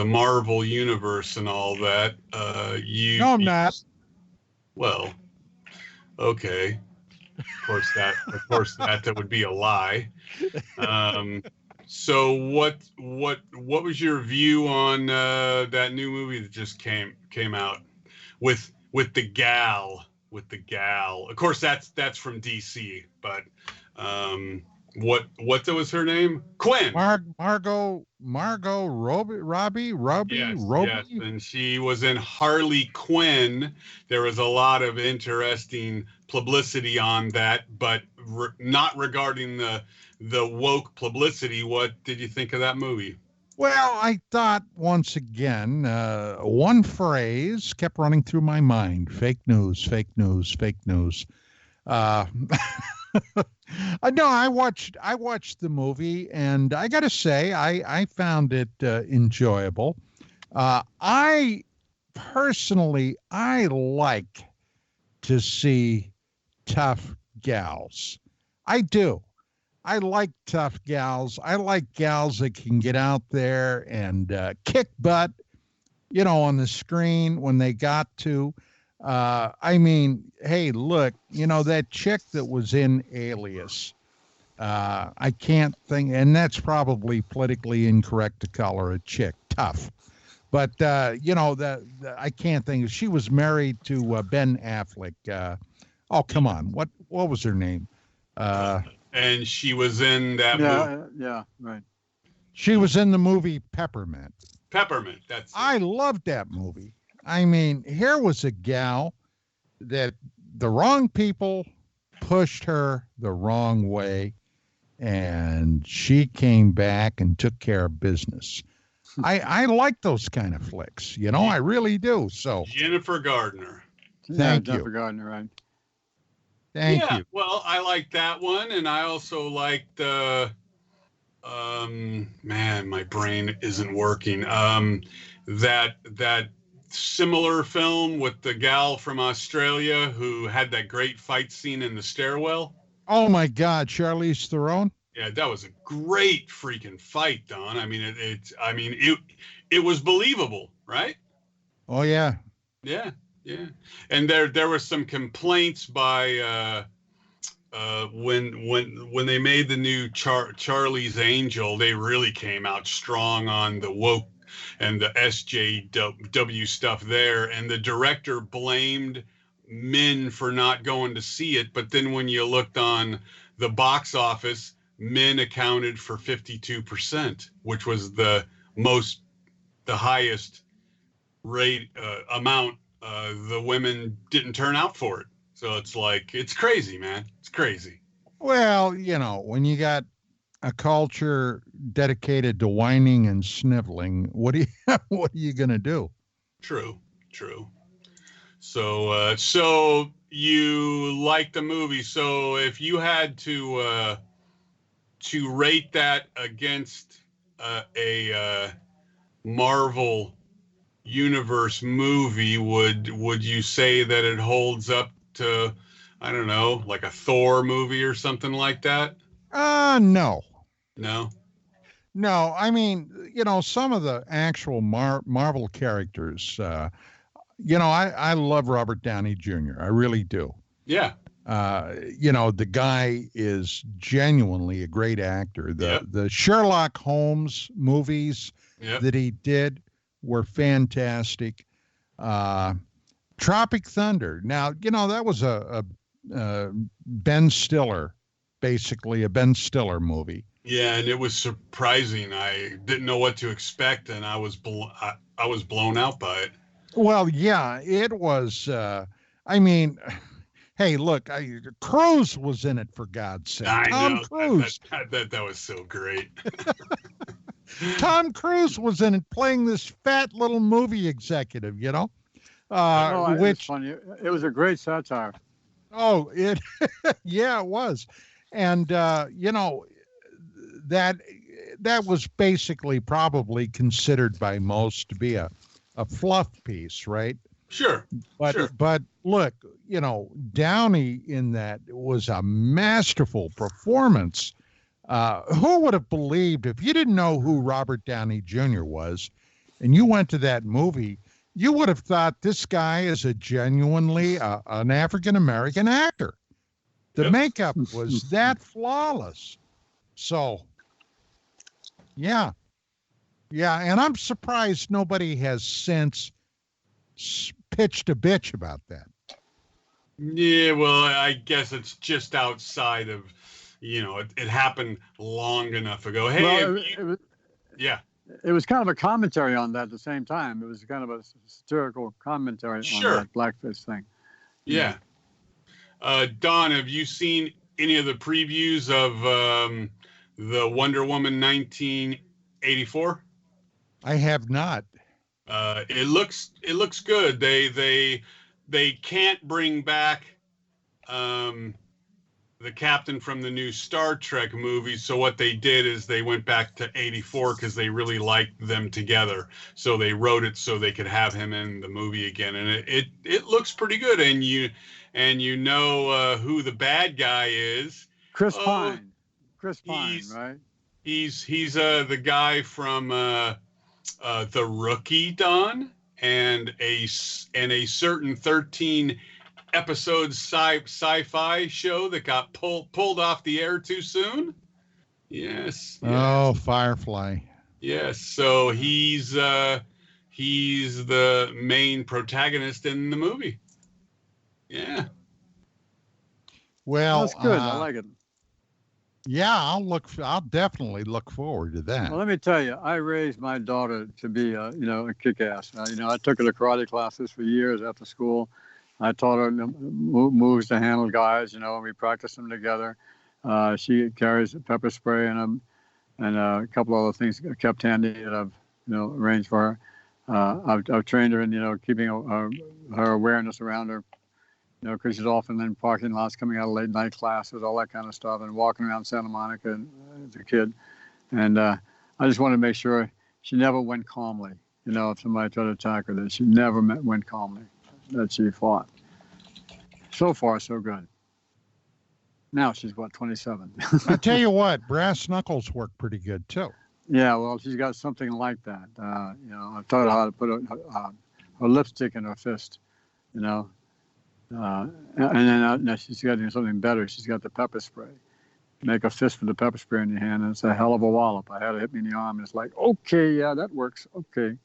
Marvel universe and all that. No, I'm not. Well, okay. Of course that would be a lie. So what was your view on that new movie that just came out with the gal? Of course that's from DC, but what was her name? Quinn. Margot Robbie. Yes, and she was in Harley Quinn. There was a lot of interesting publicity on that, but not regarding the woke publicity. What did you think of that movie? Well, I thought once again, one phrase kept running through my mind: fake news, fake news, fake news. No, I watched the movie, and I got to say, I found it enjoyable. I personally, I like to see tough gals. I do. I like tough gals. I like gals that can get out there and kick butt, on the screen when they got to. I mean, hey, look, that chick that was in Alias, I can't think, and that's probably politically incorrect to call her a chick, tough. But, I can't think. She was married to Ben Affleck. Oh, come on. What was her name? And she was in that movie. Yeah, right. She was in the movie Peppermint. That's it. I loved that movie. I mean, here was a gal that the wrong people pushed her the wrong way, and she came back and took care of business. I like those kind of flicks, I really do. So Jennifer Gardner. Thank you. Jennifer Gardner, right? Thank you. Well, I like that one, and I also liked man, my brain isn't working. That similar film with the gal from Australia who had that great fight scene in the stairwell. Oh my God, Charlize Theron. Yeah, that was a great freaking fight, Don. I mean, it was believable, right? Oh yeah. Yeah. And there were some complaints by when they made the new Charlie's Angel, they really came out strong on the woke and the SJW stuff there, and the director blamed men for not going to see it, but then when you looked on the box office, men accounted for 52%, which was the highest rate amount. The women didn't turn out for it. So it's like, it's crazy, man. It's crazy. Well, when you got a culture dedicated to whining and sniveling, what are you going to do? True. So you like the movie. So if you had to rate that against a Marvel universe movie, would you say that it holds up to, I don't know, like a Thor movie or something like that? No. I mean, some of the actual Marvel characters, I love Robert Downey Jr. I really do. Yeah. The guy is genuinely a great actor. The Sherlock Holmes movies that he did were fantastic. Tropic Thunder. Now, that was a Ben Stiller, basically a Ben Stiller movie. Yeah, and it was surprising. I didn't know what to expect, and I was blown out by it. Well, yeah, it was. I mean, hey, look, Cruise was in it, for God's sake. Tom Cruise. That was so great. Tom Cruise was in it, playing this fat little movie executive. It was funny. It was a great satire. Oh, yeah, it was. And, that was basically probably considered by most to be a fluff piece, right? Sure. But look, Downey in that was a masterful performance. Who would have believed if you didn't know who Robert Downey Jr. was and you went to that movie, you would have thought this guy is a genuinely an African-American actor. The makeup was that flawless. So, yeah. Yeah, and I'm surprised nobody has since pitched a bitch about that. Yeah, well, I guess it's just outside of, it happened long enough ago. Hey, Well, it was kind of a commentary on that at the same time. It was kind of a satirical commentary on that blackface thing. Yeah. Don, have you seen any of the previews of the Wonder Woman 1984? I have not. It looks good. They can't bring back the captain from the new Star Trek movie. So what they did is they went back to 84 because they really liked them together. So they wrote it so they could have him in the movie again. And it looks pretty good. And you know who the bad guy is. Chris Pine. Chris Pine, right? He's the guy from The Rookie, Don, and a certain 13 episode sci-fi show that got pulled off the air too soon. Yes. Oh, Firefly. Yes. So he's the main protagonist in the movie. Yeah. Well, that's good. I like it. Yeah, I'll definitely look forward to that. Well, let me tell you, I raised my daughter to be a kick-ass. I took her to karate classes for years after school. I taught her moves to handle guys, and we practiced them together. She carries a pepper spray and a couple other things kept handy that I've, arranged for her. I've trained her in, keeping her awareness around her, because she's often in parking lots coming out of late night classes, all that kind of stuff, and walking around Santa Monica as a kid. And I just wanted to make sure she never went calmly. If somebody tried to attack her, that she never went calmly, that she fought. So far, so good. Now she's, 27? I tell you what, brass knuckles work pretty good, too. Yeah, well, she's got something like that. I've taught her how to put her lipstick in her fist, and then now she's got something better. She's got the pepper spray. Make a fist with the pepper spray in your hand, and it's a hell of a wallop. I had it hit me in the arm, and it's like, okay, yeah, that works. Okay.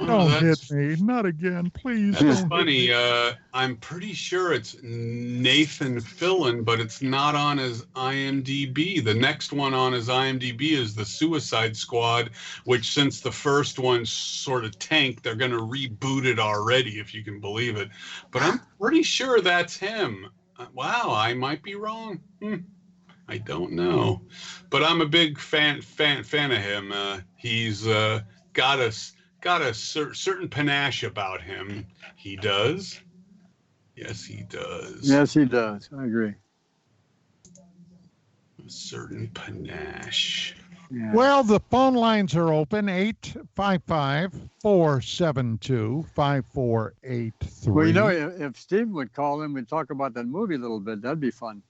Don't hit me. Not again, please. That's funny. I'm pretty sure it's Nathan Fillion, but it's not on his IMDb. The next one on his IMDb is The Suicide Squad, which since the first one sort of tanked, they're going to reboot it already, if you can believe it. But I'm pretty sure that's him. Wow, I might be wrong. I don't know. But I'm a big fan of him. He's got a certain panache about him. He does. Yes, he does. Yes, he does. I agree. A certain panache. Yeah. Well, the phone lines are open, 855-472-5483. Well, if Steve would call in, we'd talk about that movie a little bit. That'd be fun.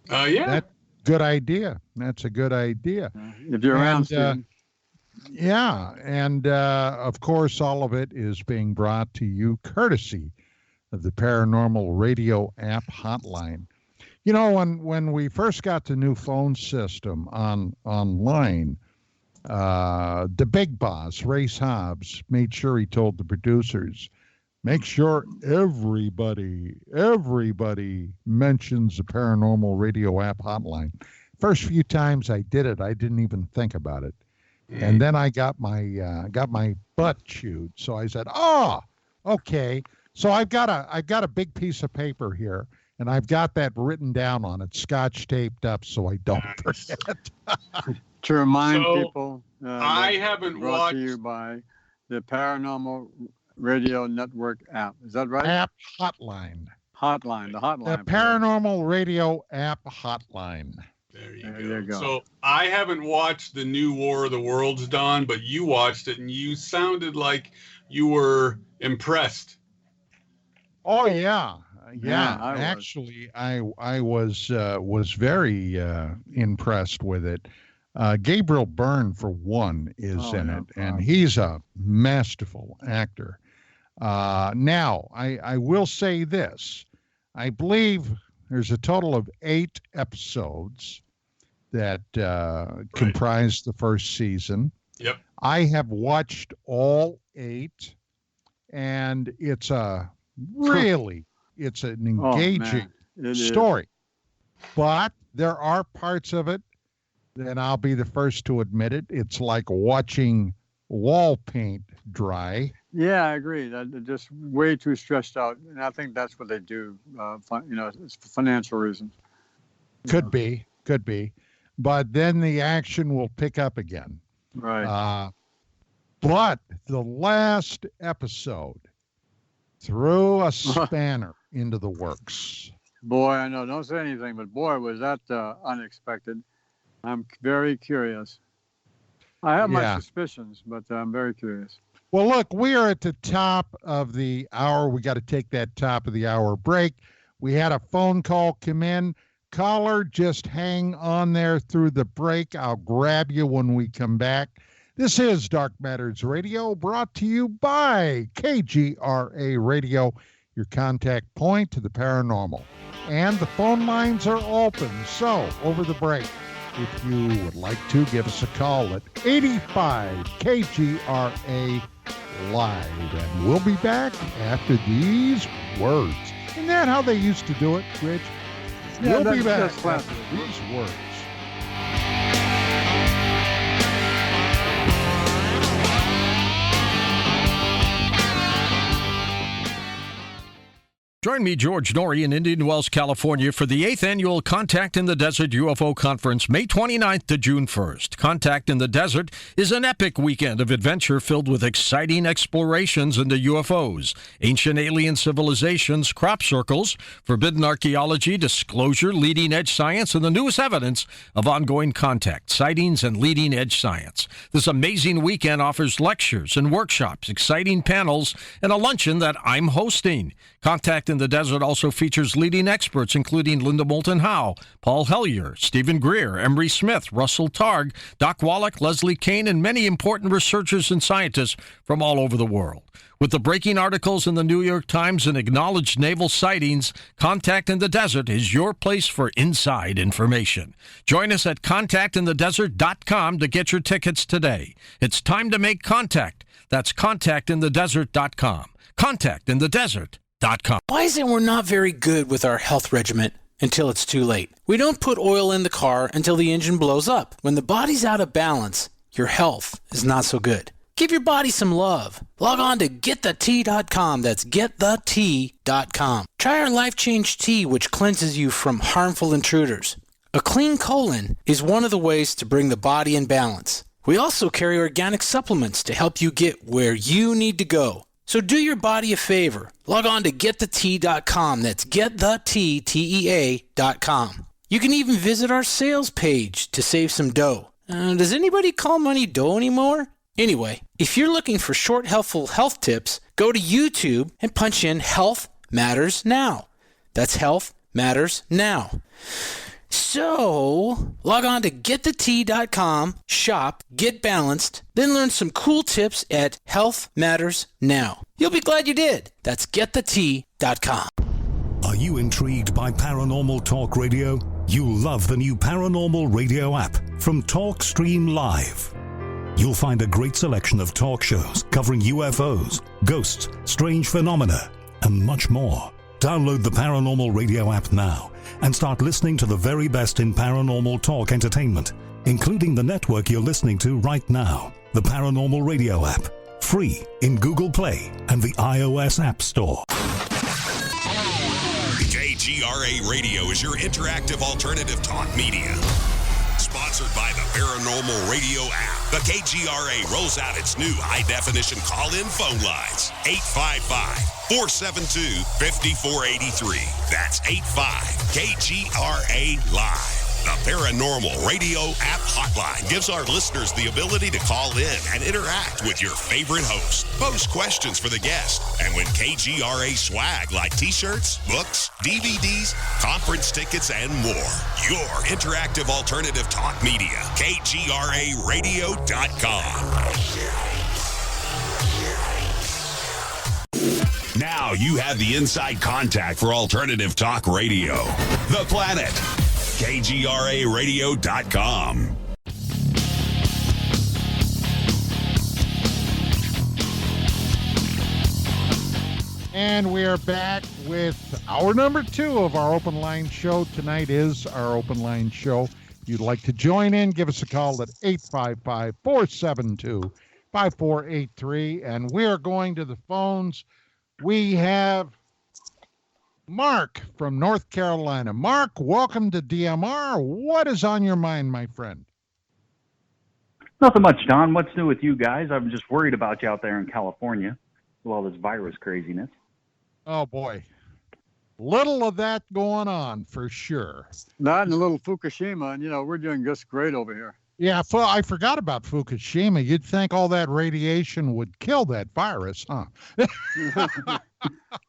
Yeah. Good idea. That's a good idea. If you're around, Steve. Yeah, and of course, all of it is being brought to you courtesy of the Paranormal Radio app hotline. When we first got the new phone system online, the big boss, Race Hobbs, made sure he told the producers, make sure everybody mentions the Paranormal Radio app hotline. First few times I did it, I didn't even think about it. And then I got my butt chewed. So I said, "Oh, okay." So I've got a big piece of paper here, and I've got that written down on it, scotch taped up, so I don't forget. To remind people, I haven't brought watched. to you by the Paranormal Radio Network app. Is that right? App hotline. The hotline. The Paranormal Radio app hotline. There you go. So I haven't watched the new War of the Worlds, Don, but you watched it and you sounded like you were impressed. Oh yeah, Yeah, I was. actually, I was very impressed with it. Gabriel Byrne, for one, is in it, and he's a masterful actor. Now, I will say this. I believe there's a total of 8 episodes that comprise the first season. Yep. I have watched all 8, and it's it's an engaging story. But there are parts of it, and I'll be the first to admit it, it's like watching wall paint dry. Yeah, I agree. They're just way too stressed out, and I think that's what they do. It's for financial reasons. Could be, but then the action will pick up again. Right. But the last episode threw a spanner into the works. Boy, I know. Don't say anything, but boy, was that unexpected. I'm very curious. I have my suspicions, but I'm very curious. Well, look, we are at the top of the hour. We got to take that top of the hour break. We had a phone call come in. Caller, just hang on there through the break. I'll grab you when we come back. This is Dark Matters Radio, brought to you by KGRA Radio, your contact point to the paranormal. And the phone lines are open, so over the break, if you would like to, give us a call at 85 KGRA Live. And we'll be back after these words. Isn't that how they used to do it, Rich? Yeah, we'll be back that's after these words. Join me, George Norrie, in Indian Wells, California, for the 8th Annual Contact in the Desert UFO Conference, May 29th to June 1st. Contact in the Desert is an epic weekend of adventure filled with exciting explorations into UFOs, ancient alien civilizations, crop circles, forbidden archaeology, disclosure, leading-edge science, and the newest evidence of ongoing contact, sightings, and leading-edge science. This amazing weekend offers lectures and workshops, exciting panels, and a luncheon that I'm hosting. Contact in the Desert also features leading experts including Linda Moulton Howe, Paul Hellyer, Stephen Greer, Emery Smith, Russell Targ, Doc Wallach, Leslie Kane, and many important researchers and scientists from all over the world. With the breaking articles in the New York Times and acknowledged naval sightings, Contact in the Desert is your place for inside information. Join us at contactinthedesert.com to get your tickets today. It's time to make contact. That's contactinthedesert.com. Contactinthedesert.com. Why is it we're not very good with our health regimen until it's too late? We don't put oil in the car until the engine blows up. When the body's out of balance, your health is not so good. Give your body some love. Log on to GetTheT.com. That's GetTheT.com. Try our Life Change Tea, which cleanses you from harmful intruders. A clean colon is one of the ways to bring the body in balance. We also carry organic supplements to help you get where you need to go. So do your body a favor. Log on to GetTheT.com. That's GetTheT.com. You can even visit our sales page to save some dough. Does anybody call money dough anymore? Anyway, if you're looking for short, helpful health tips, go to YouTube and punch in Health Matters Now. That's Health Matters Now. So, log on to GetTheT.com, shop, get balanced, then learn some cool tips at Health Matters Now. You'll be glad you did. That's GetTheT.com. Are you intrigued by Paranormal Talk Radio? You'll love the new Paranormal Radio app from TalkStream Live. You'll find a great selection of talk shows covering UFOs, ghosts, strange phenomena, and much more. Download the Paranormal Radio app now and start listening to the very best in paranormal talk entertainment, including the network you're listening to right now. The Paranormal Radio app, free in Google Play and the iOS App Store. KGRA Radio is your interactive alternative talk media. Sponsored by the Paranormal Radio app. The KGRA rolls out its new high-definition call-in phone lines. 855-472-5483. That's 85-KGRA-LIVE. The Paranormal Radio app hotline gives our listeners the ability to call in and interact with your favorite host. Post questions for the guest and win KGRA swag like t-shirts, books, DVDs, conference tickets, and more. Your interactive alternative talk media, KGRARadio.com. Now you have the inside contact for alternative talk radio. The Planet. KGRARadio.com. And we are back with hour number 2 of our open line show. Tonight is our open line show. If you'd like to join in, give us a call at 855-472-5483. And we are going to the phones. We have Mark from North Carolina. Mark, welcome to DMR. What is on your mind, my friend? Nothing much, Don. What's new with you guys? I'm just worried about you out there in California with all this virus craziness. Oh, boy. Little of that going on, for sure. Not in a little Fukushima, and, we're doing just great over here. Yeah, I forgot about Fukushima. You'd think all that radiation would kill that virus, huh? They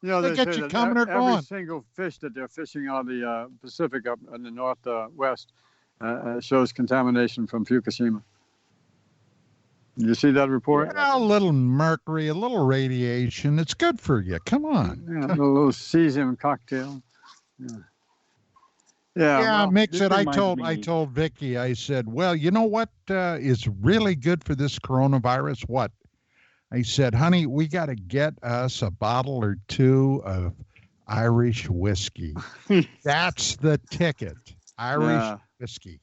get say you that coming or every going. single fish that they're fishing out of the Pacific up in the northwest shows contamination from Fukushima. Did you see that report? Yeah, a little mercury, a little radiation. It's good for you. Come on. Yeah, a little cesium cocktail. Yeah, well, mix this it. I reminds told Vicky, I said, well, you know what is really good for this coronavirus? What? I said, honey, we got to get us a bottle or 2 of Irish whiskey. That's the ticket. Irish whiskey.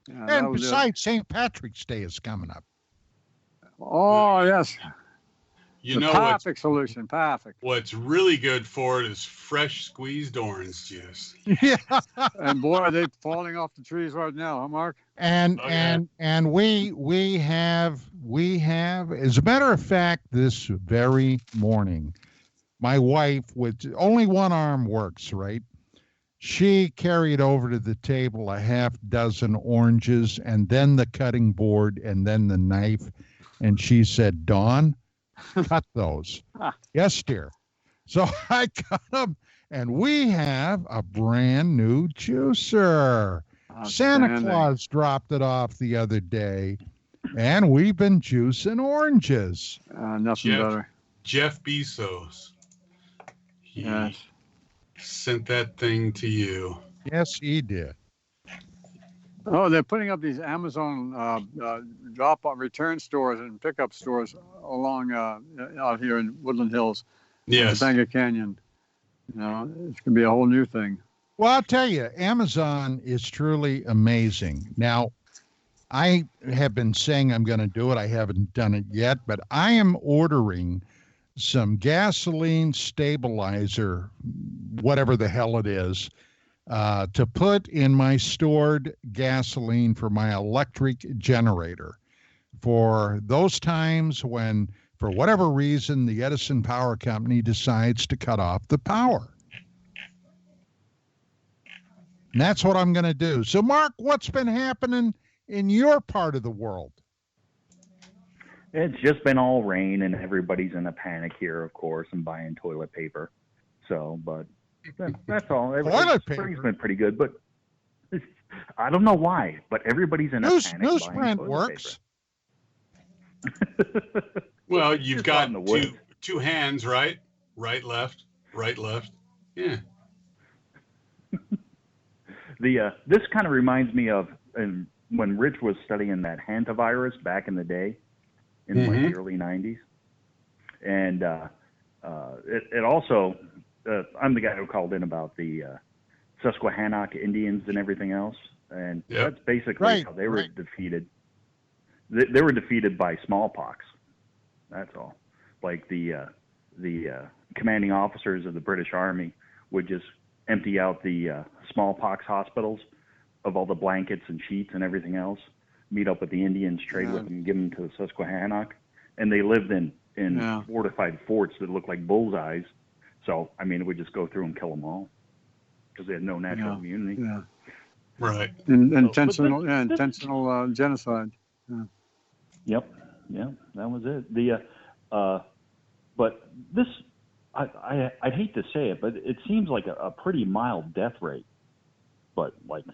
Yeah, and besides, St. Patrick's Day is coming up. Oh, yes. You the know perfect solution. Perfect. What's really good for it is fresh squeezed orange juice. Yeah. And boy, are they falling off the trees right now, huh, Mark? And we have, as a matter of fact, this very morning, my wife, with only one arm works, right? She carried over to the table a half dozen oranges and then the cutting board and then the knife. And she said, Dawn, cut those. Yes, dear. So I cut them, and we have a brand new juicer. Santa Claus dropped it off the other day, and we've been juicing oranges. Nothing better. Jeff Bezos. He sent that thing to you. Yes, he did. Oh, they're putting up these Amazon drop-off return stores and pickup stores along out here in Woodland Hills. Yes. Topanga Canyon. It's going to be a whole new thing. Well, I'll tell you, Amazon is truly amazing. Now, I have been saying I'm going to do it. I haven't done it yet, but I am ordering some gasoline stabilizer, whatever the hell it is, to put in my stored gasoline for my electric generator for those times when, for whatever reason, the Edison Power Company decides to cut off the power. And that's what I'm going to do. So, Mark, what's been happening in your part of the world? It's just been all rain, and everybody's in a panic here, of course, and buying toilet paper. So, but that's all. Toilet paper? Spring's been pretty good, but I don't know why, but everybody's in a panic buying Newsprint toilet works. Well, you've Just got out in the woods. two hands, right? Right, left. Yeah. This kind of reminds me of when Rich was studying that hantavirus back in the day, in like the early 90s. And it also, I'm the guy who called in about the Susquehannock Indians and everything else. And that's basically how they were defeated. They were defeated by smallpox. That's all. Like the commanding officers of the British Army would just empty out the smallpox hospitals of all the blankets and sheets and everything else, meet up with the Indians, trade with them, give them to the Susquehannock. And they lived in fortified forts that looked like bullseyes. So, I mean, it would just go through and kill them all because they had no natural immunity. Yeah. Right. Intentional genocide. Yeah. Yep. Yeah, that was it. But this, I'd hate to say it, but it seems like a pretty mild death rate. But like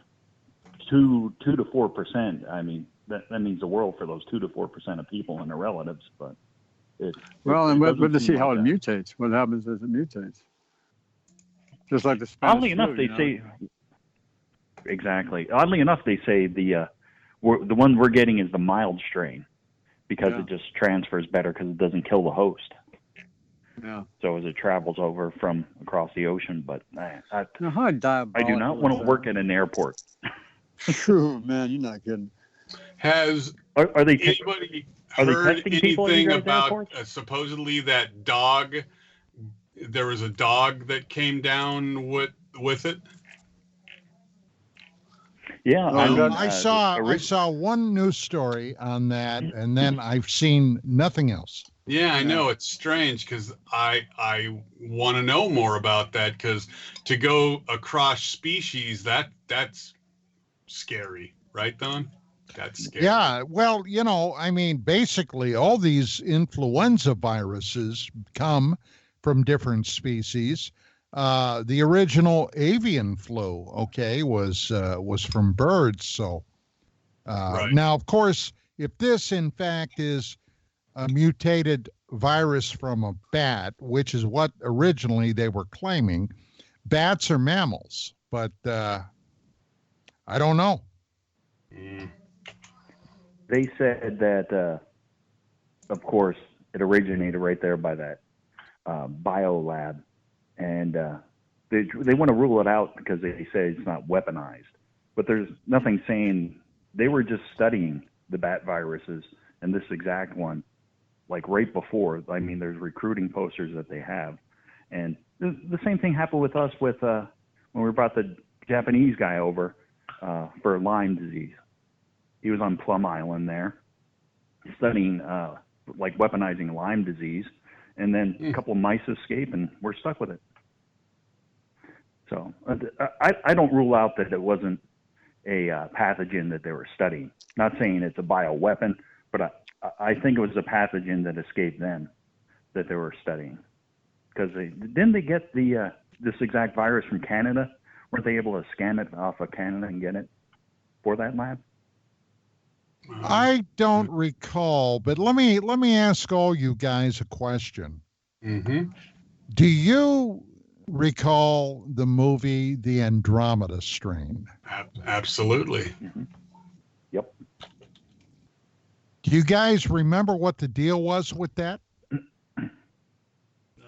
2 to 4%. I mean, that means the world for those 2 to 4% of people and their relatives. But we'll to see how it mutates. What happens as it mutates? Just like the Spanish Oddly enough, they say exactly. Oddly enough, they say the one we're getting is the mild strain because it just transfers better because it doesn't kill the host. Yeah. So as it travels over from across the ocean, but I do not want to work at an airport. True, man, you're not kidding. Has are they anybody are they heard testing people at anything you guys' about airports? supposedly that dog? There was a dog that came down with it. Yeah, I saw one news story on that, and then I've seen nothing else. Yeah, I know it's strange because I want to know more about that because to go across species that's scary, right, Don? That's scary. Yeah, well, I mean, basically all these influenza viruses come from different species. The original avian flu, was from birds. So now, of course, if this in fact is a mutated virus from a bat, which is what originally they were claiming, bats are mammals, but I don't know. They said that, of course, it originated right there by that biolab, and they want to rule it out because they say it's not weaponized. But there's nothing saying they were just studying the bat viruses and this exact one, like right before. I mean, there's recruiting posters that they have, and the same thing happened with us with when we brought the Japanese guy over for Lyme disease. He was on Plum Island there, studying like weaponizing Lyme disease, and then a couple of mice escape, and we're stuck with it. So I don't rule out that it wasn't a pathogen that they were studying. Not saying it's a bioweapon, but I think it was a pathogen that escaped them that they were studying. Because didn't they get this exact virus from Canada? Weren't they able to scan it off of Canada and get it for that lab? I don't recall, but let me ask all you guys a question. Mm-hmm. Do you recall the movie The Andromeda Strain? Absolutely. Mm-hmm. Yep. Do you guys remember what the deal was with that?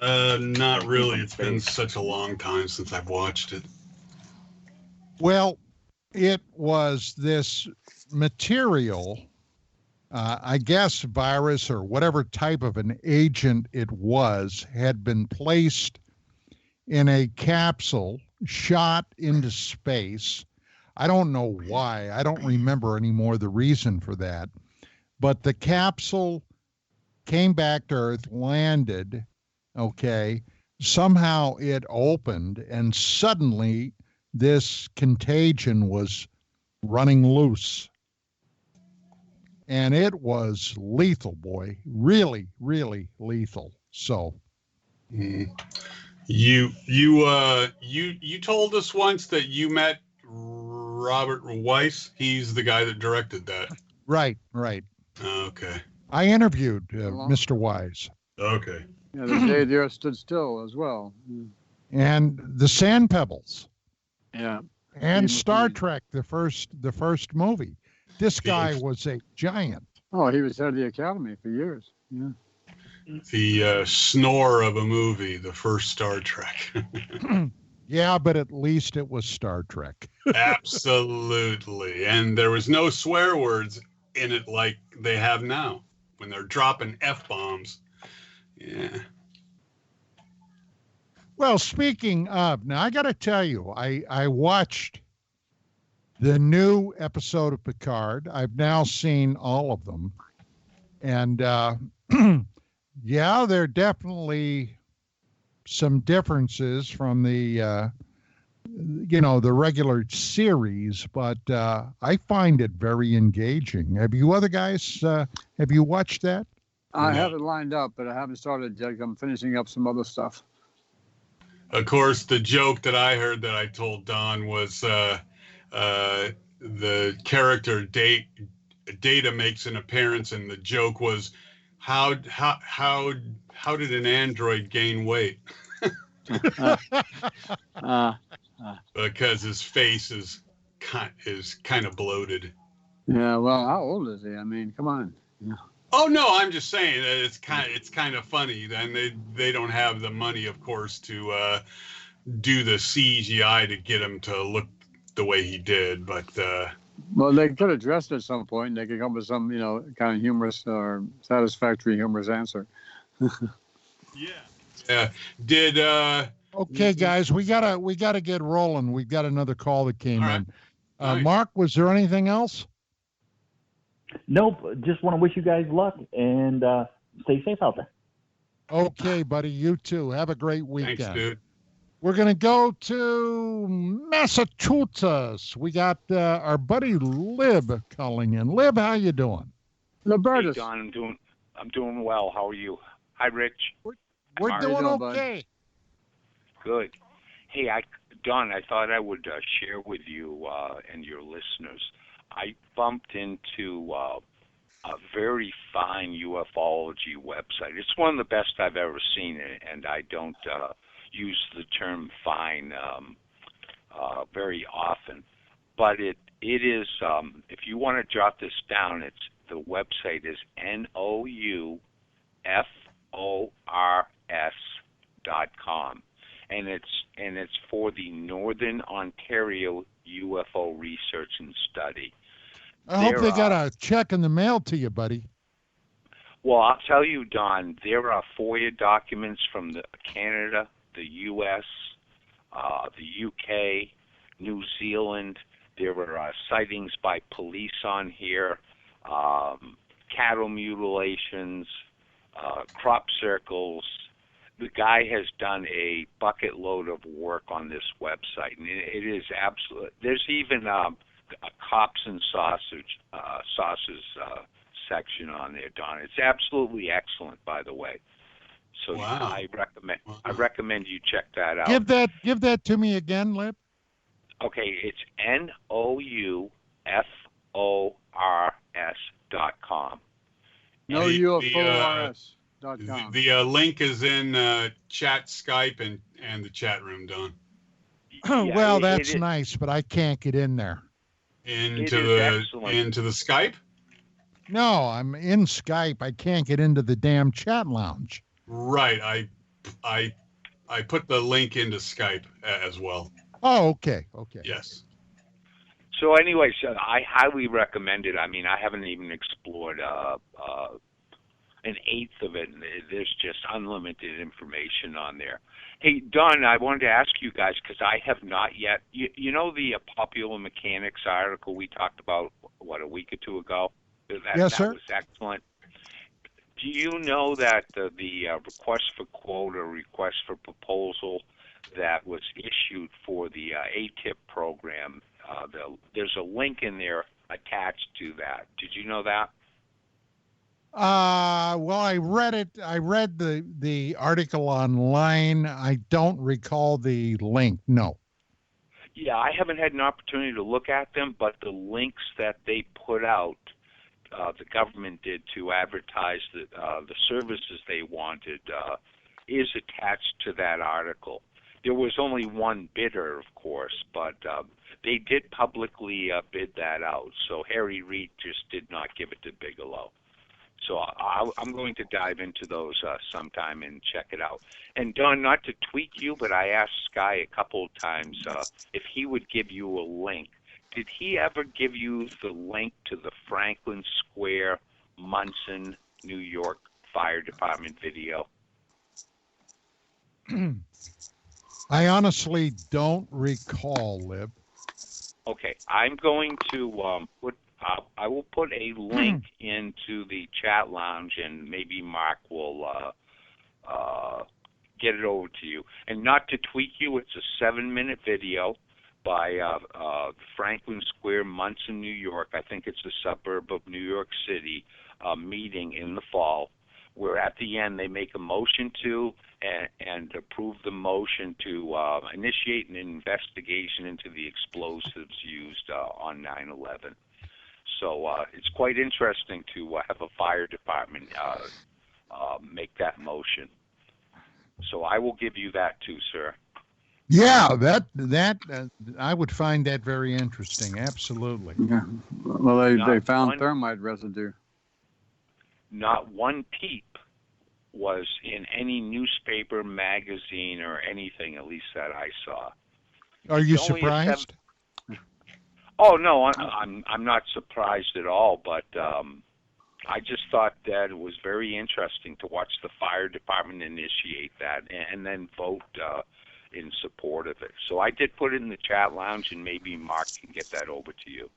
Not really. It's been such a long time since I've watched it. Well, it was this material, I guess virus or whatever type of an agent it was, had been placed in a capsule, shot into space. I don't know why. I don't remember anymore the reason for that. But the capsule came back to Earth, landed, somehow it opened, and suddenly this contagion was running loose. And it was lethal, boy. Really, really lethal. So you told us once that you met Robert Weiss. He's the guy that directed that. Right. Okay. I interviewed Mr. Wise. Okay. Yeah, the day the Earth stood still as well. And the Sand Pebbles. Yeah. And Star Trek, the first movie. This guy was a giant. Oh, he was head of the Academy for years. Yeah. The snore of a movie, the first Star Trek. Yeah, but at least it was Star Trek. Absolutely. And there was no swear words in it like they have now when they're dropping F-bombs. Yeah. Well, speaking of, now I got to tell you, I watched the new episode of Picard. I've now seen all of them. And yeah, there are definitely some differences from the the regular series, but I find it very engaging. Have you other guys, have you watched that? I have it lined up, but I haven't started yet. I'm finishing up some other stuff. Of course, the joke that I heard that I told Don was the character Data makes an appearance, and the joke was, how did an android gain weight? Because his face is kind of bloated. Yeah, well, how old is he? I mean, come on. Yeah. Oh no, I'm just saying that it's kind of funny. Then they don't have the money, of course, to do the CGI to get him to look the way he did. But well, they could address it at some point. They could come up with some, kind of humorous or satisfactory humorous answer. Yeah. Did Okay, guys, we gotta get rolling. We've got another call that came in. Nice. Mark, was there anything else? Nope. Just want to wish you guys luck and stay safe out there. Okay, buddy. You too. Have a great weekend. Thanks, dude. We're gonna go to Massachusetts. We got our buddy Lib calling in. Lib, how you doing? Libertus. Hey, Don, I'm doing well. How are you? Hi, Rich. We're doing okay. Good. Hey, Don, I thought I would share with you and your listeners. I bumped into a very fine ufology website. It's one of the best I've ever seen, and I don't use the term fine very often. But it is, if you want to jot this down, the website is NOUFORS.com. And it's for the Northern Ontario UFO Research and Study. I hope they got a check in the mail to you, buddy. Well, I'll tell you, Don, there are FOIA documents from Canada, the U.S., the UK, New Zealand. There were sightings by police on here, cattle mutilations, crop circles. The guy has done a bucket load of work on this website, and it is absolute. There's even a cops and sauces section on there, Don. It's absolutely excellent, by the way. So wow. I recommend you check that out. Give that to me again, Lip. Okay, it's NOUFORS.com. NOUFORS.com. The link is in chat Skype and the chat room, Don. Well, that's nice, but I can't get in there. Into the Skype? No, I'm in Skype. I can't get into the damn chat lounge. Right. I put the link into Skype as well. Oh, okay. Yes. So anyways, I highly recommend it. I mean, I haven't even explored an eighth of it. There's just unlimited information on there. Hey, Don, I wanted to ask you guys, because I have not yet, you know the Popular Mechanics article we talked about, a week or two ago? Yes, sir. That was excellent. Do you know that the request for quote or request for proposal that was issued for the ATIP program, there's a link in there attached to that. Did you know that? Well, I read it. I read the article online. I don't recall the link. No. Yeah, I haven't had an opportunity to look at them, but the links that they put out, the government did to advertise the services they wanted, is attached to that article. There was only one bidder, of course, but they did publicly bid that out. So Harry Reid just did not give it to Bigelow. So I'm going to dive into those sometime and check it out. And Don, not to tweak you, but I asked Sky a couple of times if he would give you a link. Did he ever give you the link to the Franklin Square, Munson, New York Fire Department video? I honestly don't recall, Lib. Okay, I'm going to I will put a link into the chat lounge, and maybe Mark will get it over to you. And not to tweak you, it's a 7-minute video by Franklin Square, Munson, New York. I think it's a suburb of New York City, meeting in the fall, where at the end they make a motion to and approve the motion to initiate an investigation into the explosives used on 9/11. So it's quite interesting to have a fire department make that motion. So I will give you that too, sir. Yeah, that I would find that very interesting. Absolutely. Yeah. Well, they found thermite residue. Not one peep was in any newspaper, magazine, or anything, at least that I saw. Are you surprised? Oh no, I'm not surprised at all. But I just thought that it was very interesting to watch the fire department initiate that and then vote in support of it. So I did put it in the chat lounge, and maybe Mark can get that over to you.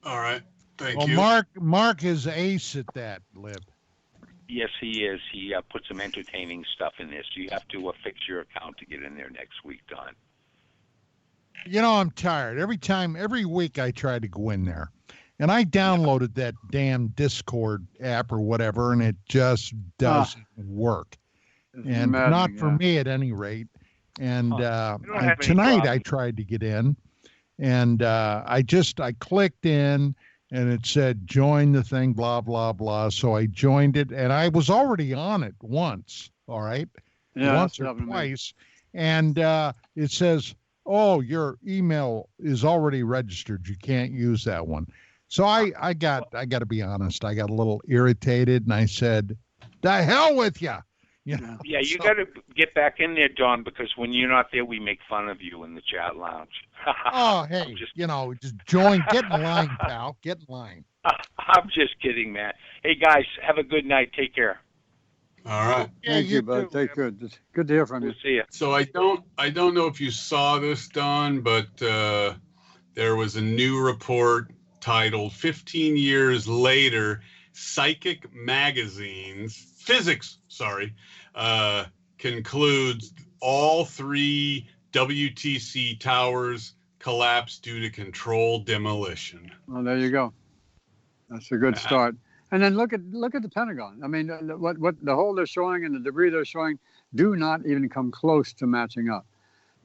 All right. Thank you. Mark is ace at that, Lib. Yes, he is. He put some entertaining stuff in there, so you have to fix your account to get in there next week, Don. You know, I'm tired. Every week I try to go in there. And I downloaded that damn Discord app or whatever, and it just doesn't work. And not for me at any rate. And tonight I tried to get in, and I clicked in, and it said join the thing, blah blah blah. So I joined it, and I was already on it once. All right, once or twice, and it says, "Oh, your email is already registered. You can't use that one." So I got to be honest. I got a little irritated, and I said, "The hell with you." Yeah, you got to get back in there, Don, because when you're not there, we make fun of you in the chat lounge. Oh, hey, just join, get in line, pal, get in line. I'm just kidding, man. Hey, guys, have a good night. Take care. All right. Thank you, bud. Take good. It's good to hear from you. See you. So I don't know if you saw this, Don, but there was a new report titled 15 Years Later, Psychic Magazine's Physics, concludes all 3 WTC towers collapsed due to controlled demolition. Well, there you go. That's a good start. And then look at the Pentagon. I mean, what the hole they're showing and the debris they're showing do not even come close to matching up.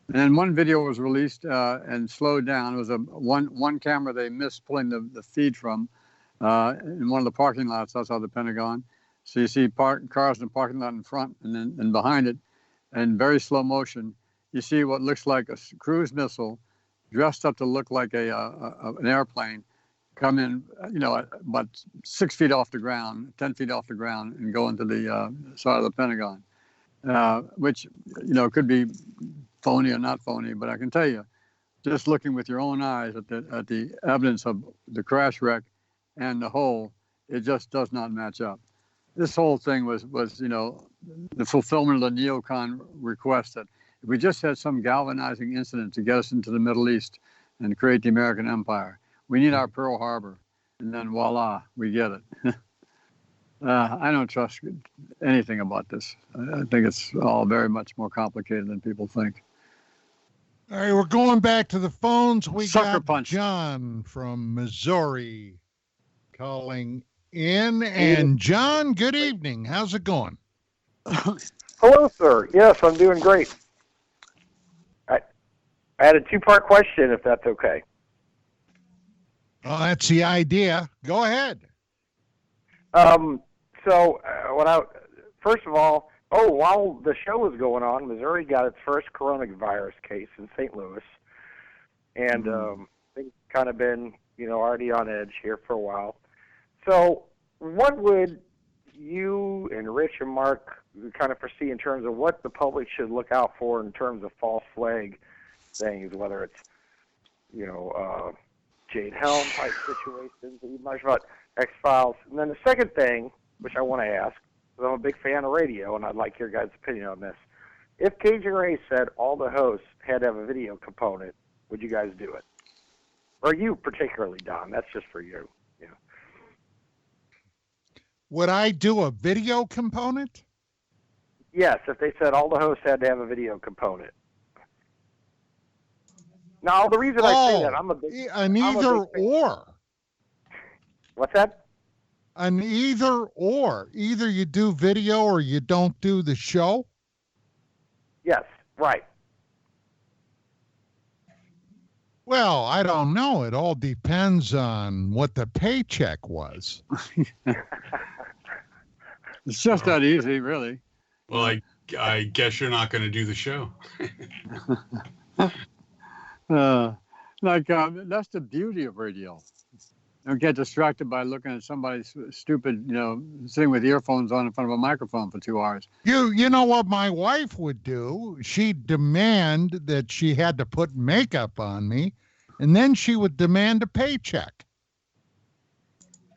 And then one video was released and slowed down. It was one camera they missed pulling the feed from in one of the parking lots outside the Pentagon. So you see cars in the parking lot in front, and behind it, in very slow motion, you see what looks like a cruise missile dressed up to look like an airplane come in, about 6 feet off the ground, 10 feet off the ground, and go into the side of the Pentagon, which, could be phony or not phony. But I can tell you, just looking with your own eyes at the evidence of the crash wreck and the hole, it just does not match up. This whole thing was the fulfillment of the neocon request that if we just had some galvanizing incident to get us into the Middle East and create the American empire, we need our Pearl Harbor, and then voila, we get it. I don't trust anything about this. I think it's all very much more complicated than people think. All right, we're going back to the phones. We Sucker got punch. John from Missouri calling in. And John, good evening. How's it going? Hello, sir. Yes, I'm doing great. I had a 2-part question, if that's okay. Well, that's the idea. Go ahead. First of all, while the show was going on, Missouri got its first coronavirus case in St. Louis, and they've kind of been, already on edge here for a while. So, what would you and Rich and Mark kind of foresee in terms of what the public should look out for in terms of false flag things, whether it's, Jade Helm type situations that you mentioned about X-Files. And then the second thing, which I want to ask, because I'm a big fan of radio, and I'd like your guys' opinion on this. If KGRA said all the hosts had to have a video component, would you guys do it? Or you particularly, Don? That's just for you. Would I do a video component? Yes, if they said all the hosts had to have a video component. Now, the reason I say that, I'm a big... either or. What's that? An either or. Either you do video or you don't do the show? Yes, right. Well, I don't know. It all depends on what the paycheck was. It's just that easy, really. Well, I guess you're not going to do the show. That's the beauty of radio. Don't get distracted by looking at somebody stupid, sitting with earphones on in front of a microphone for 2 hours. You know what my wife would do? She'd demand that she had to put makeup on me, and then she would demand a paycheck.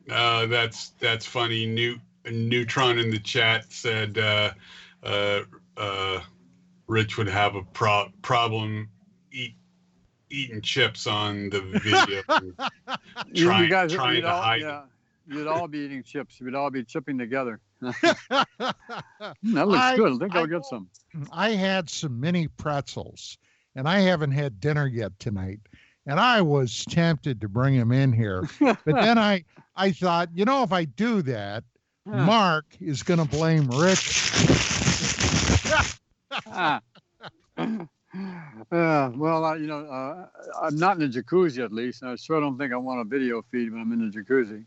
That's funny. Neutron in the chat said Rich would have a problem eating chips on the video. trying to hide it. You'd all be eating chips. We'd all be chipping together. That looks good. I think I'll get some. I had some mini pretzels, and I haven't had dinner yet tonight. And I was tempted to bring them in here. But then I thought, if I do that, Mark is going to blame Rich. Well, I'm not in the jacuzzi at least. I sure don't think I want a video feed when I'm in the jacuzzi.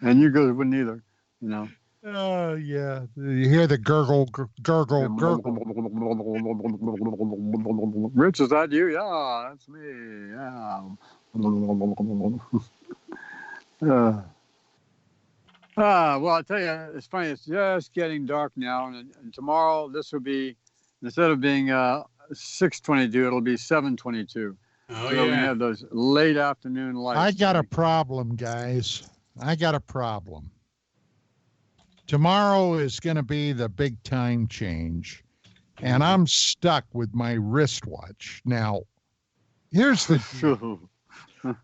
And you guys wouldn't either, Oh, yeah. You hear the gurgle. Rich, is that you? Yeah, that's me. Yeah. Well, I'll tell you, it's funny. It's just getting dark now, and tomorrow this will be, instead of being 6:22, it'll be 7:22. Oh, so we have those late afternoon lights. I got a problem, guys. I got a problem. Tomorrow is going to be the big time change, and I'm stuck with my wristwatch. Now, here's the deal.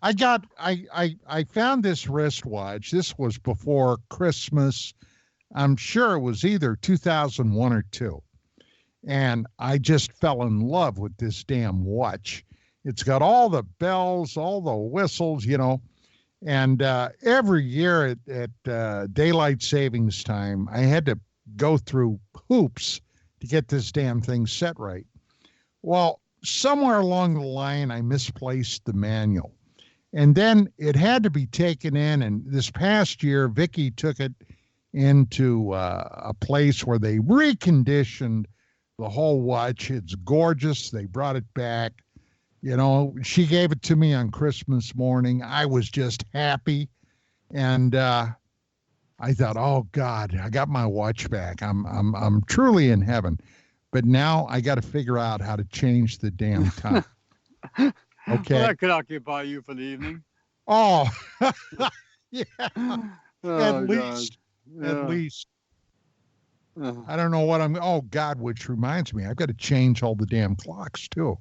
I found this wristwatch. This was before Christmas. I'm sure it was either 2001 or 2. And I just fell in love with this damn watch. It's got all the bells, all the whistles, And every year at daylight savings time, I had to go through hoops to get this damn thing set right. Well, somewhere along the line, I misplaced the manual. And then it had to be taken in. And this past year, Vicky took it into a place where they reconditioned the whole watch. It's gorgeous. They brought it back. She gave it to me on Christmas morning. I was just happy. And I thought, oh, God, I got my watch back. I'm truly in heaven. But now I got to figure out how to change the damn time. Okay. Well, that could occupy you for the evening. Oh, yeah. At least. I don't know what oh, God, which reminds me, I've got to change all the damn clocks, too.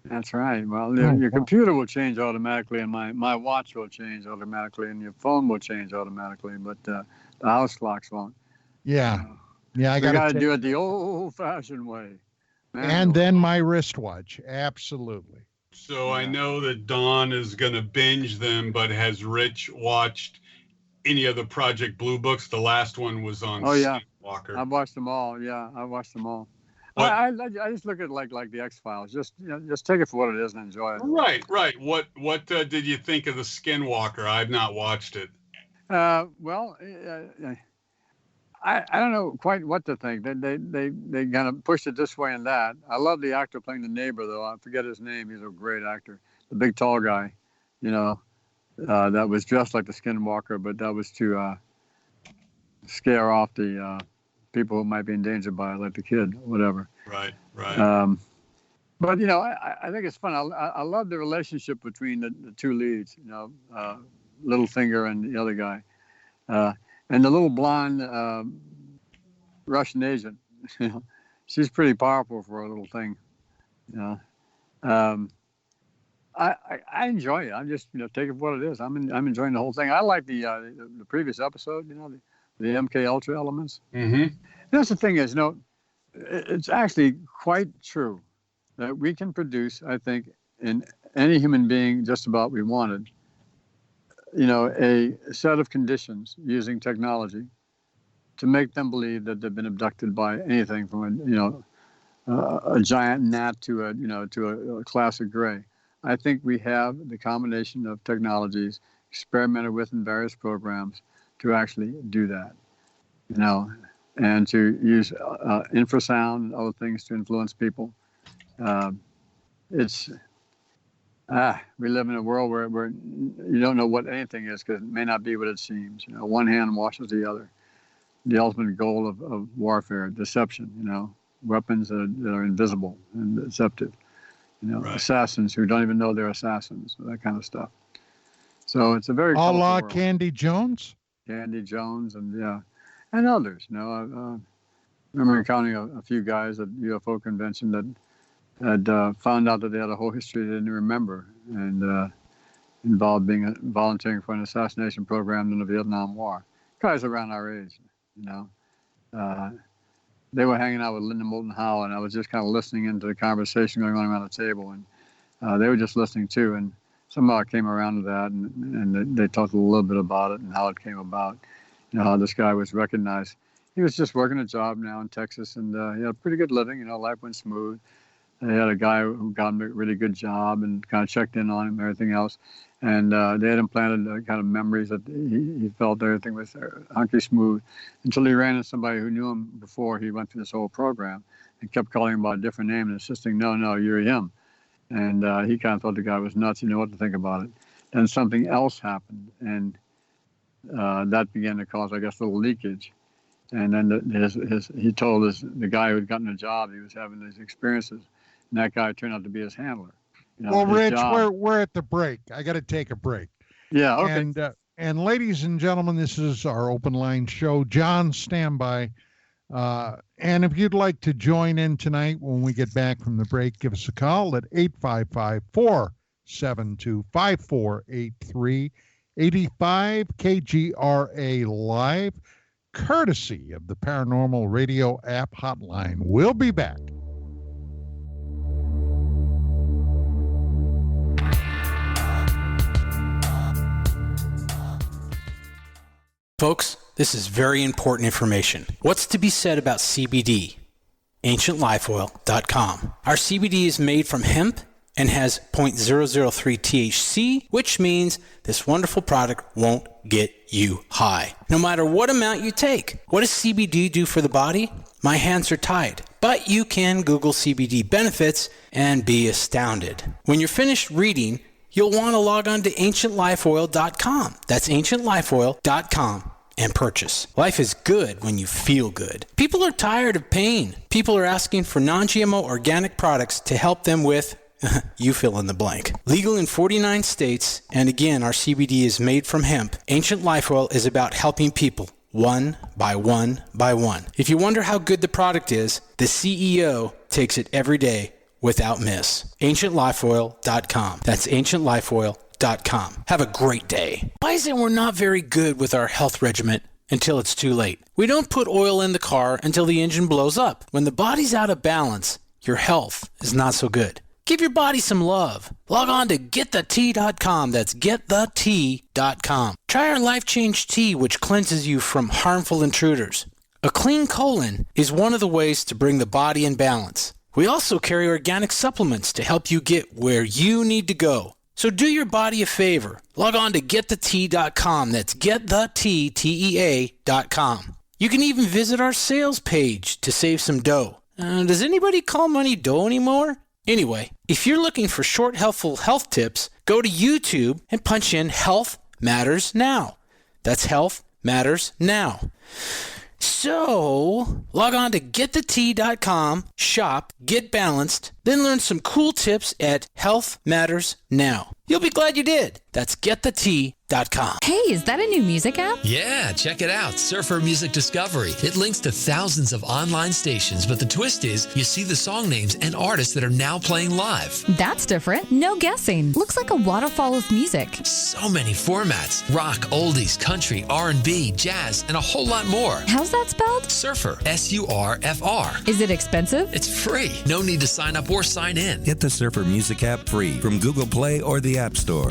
That's right. Well, your computer will change automatically, and my watch will change automatically, and your phone will change automatically, but the house clocks won't. Yeah. Yeah, I got to do it the old-fashioned way. And then my wristwatch. Absolutely. So I know that Dawn is going to binge them, but has Rich watched any of the Project Blue books? The last one was on Walker. I've watched them all. Yeah, I watched them all. I just look at it like the X-Files. Just take it for what it is and enjoy it. Right. What did you think of the Skinwalker? I've not watched it. Well, I don't know quite what to think. They kind of pushed it this way and that. I love the actor playing the neighbor, though. I forget his name. He's a great actor. The big tall guy, that was dressed like the Skinwalker, but that was to scare off the people who might be endangered by it, like the kid, whatever. Right. But I think it's fun. I love the relationship between the two leads. Littlefinger and the other guy. And the little blonde Russian agent, she's pretty powerful for a little thing. I enjoy it. I'm just take it for what it is. I'm enjoying the whole thing. I like the previous episode. the MK Ultra elements. Mm-hmm. That's the thing is, it's actually quite true that we can produce, I think, in any human being just about we wanted, a set of conditions using technology to make them believe that they've been abducted by anything from a giant gnat to a classic gray. I think we have the combination of technologies experimented with in various programs to actually do that, and to use infrasound and other things to influence people. We live in a world where you don't know what anything is because it may not be what it seems. One hand washes the other. The ultimate goal of warfare, deception, weapons that are invisible and deceptive, Right. assassins who don't even know they're assassins, that kind of stuff. So it's a very a la colorful world. Candy Jones? Candy Jones and others. I remember encountering a few guys at UFO convention that had found out that they had a whole history they didn't remember, and involved volunteering for an assassination program in the Vietnam War. Guys around our age, they were hanging out with Linda Moulton Howe, and I was just kind of listening into the conversation going on around the table, and they were just listening too, and somehow I came around to that, and they talked a little bit about it and how it came about, how this guy was recognized. He was just working a job now in Texas, and he had a pretty good living. Life went smooth. They had a guy who got him a really good job and kind of checked in on him and everything else. And they had implanted kind of memories that he felt everything was hunky smooth until he ran into somebody who knew him before he went through this whole program and kept calling him by a different name and insisting, no, you're him. And he kind of thought the guy was nuts. He knew what to think about it. Then something else happened, and that began to cause, I guess, a little leakage. And then he told the guy who had gotten a job, he was having these experiences, and that guy turned out to be his handler. Well, Rich, we're at the break. I got to take a break. Yeah, okay. And ladies and gentlemen, this is our open line show. John, stand by. And if you'd like to join in tonight when we get back from the break, give us a call at 855-472-5483, 85 KGRA Live, courtesy of the Paranormal Radio app hotline. We'll be back. Folks, this is very important information. What's to be said about CBD? AncientLifeOil.com. Our CBD is made from hemp and has 0.003 THC, which means this wonderful product won't get you high, no matter what amount you take. What does CBD do for the body? My hands are tied. But you can Google CBD benefits and be astounded. When you're finished reading, you'll want to log on to AncientLifeOil.com. That's AncientLifeOil.com and purchase. Life is good when you feel good. People are tired of pain. People are asking for non-GMO organic products to help them with, you fill in the blank. Legal in 49 states, and again, our CBD is made from hemp. Ancient Life Oil is about helping people one by one by one. If you wonder how good the product is, the CEO takes it every day without miss. AncientLifeOil.com. That's AncientLifeOil.com. Have a great day. Why is it we're not very good with our health regimen until it's too late? We don't put oil in the car until the engine blows up. When the body's out of balance, your health is not so good. Give your body some love. Log on to GetTheT.com. That's GetTheT.com. Try our Life Change Tea, which cleanses you from harmful intruders. A clean colon is one of the ways to bring the body in balance. We also carry organic supplements to help you get where you need to go. So do your body a favor. Log on to GetTheT.com. That's GetTheT.com. You can even visit our sales page to save some dough. Does anybody call money dough anymore? Anyway, if you're looking for short, helpful health tips, go to YouTube and punch in Health Matters Now. That's Health Matters Now. So, log on to GetTheT.com, shop, get balanced, then Then learn some cool tips at Health Matters Now. You'll be glad you did. That's getthetea.com. Hey, is that a new music app? Yeah, check it out. Surfer Music Discovery. It links to thousands of online stations, but the twist is you see the song names and artists that are now playing live. That's different. No guessing. Looks like a waterfall of music. So many formats. Rock, oldies, country, R&B, jazz, and a whole lot more. How's that spelled? Surfer. S-U-R-F-R. Is it expensive? It's free. No need to sign up or sign in. Get the Surfer Music app free from Google Play or the App Store.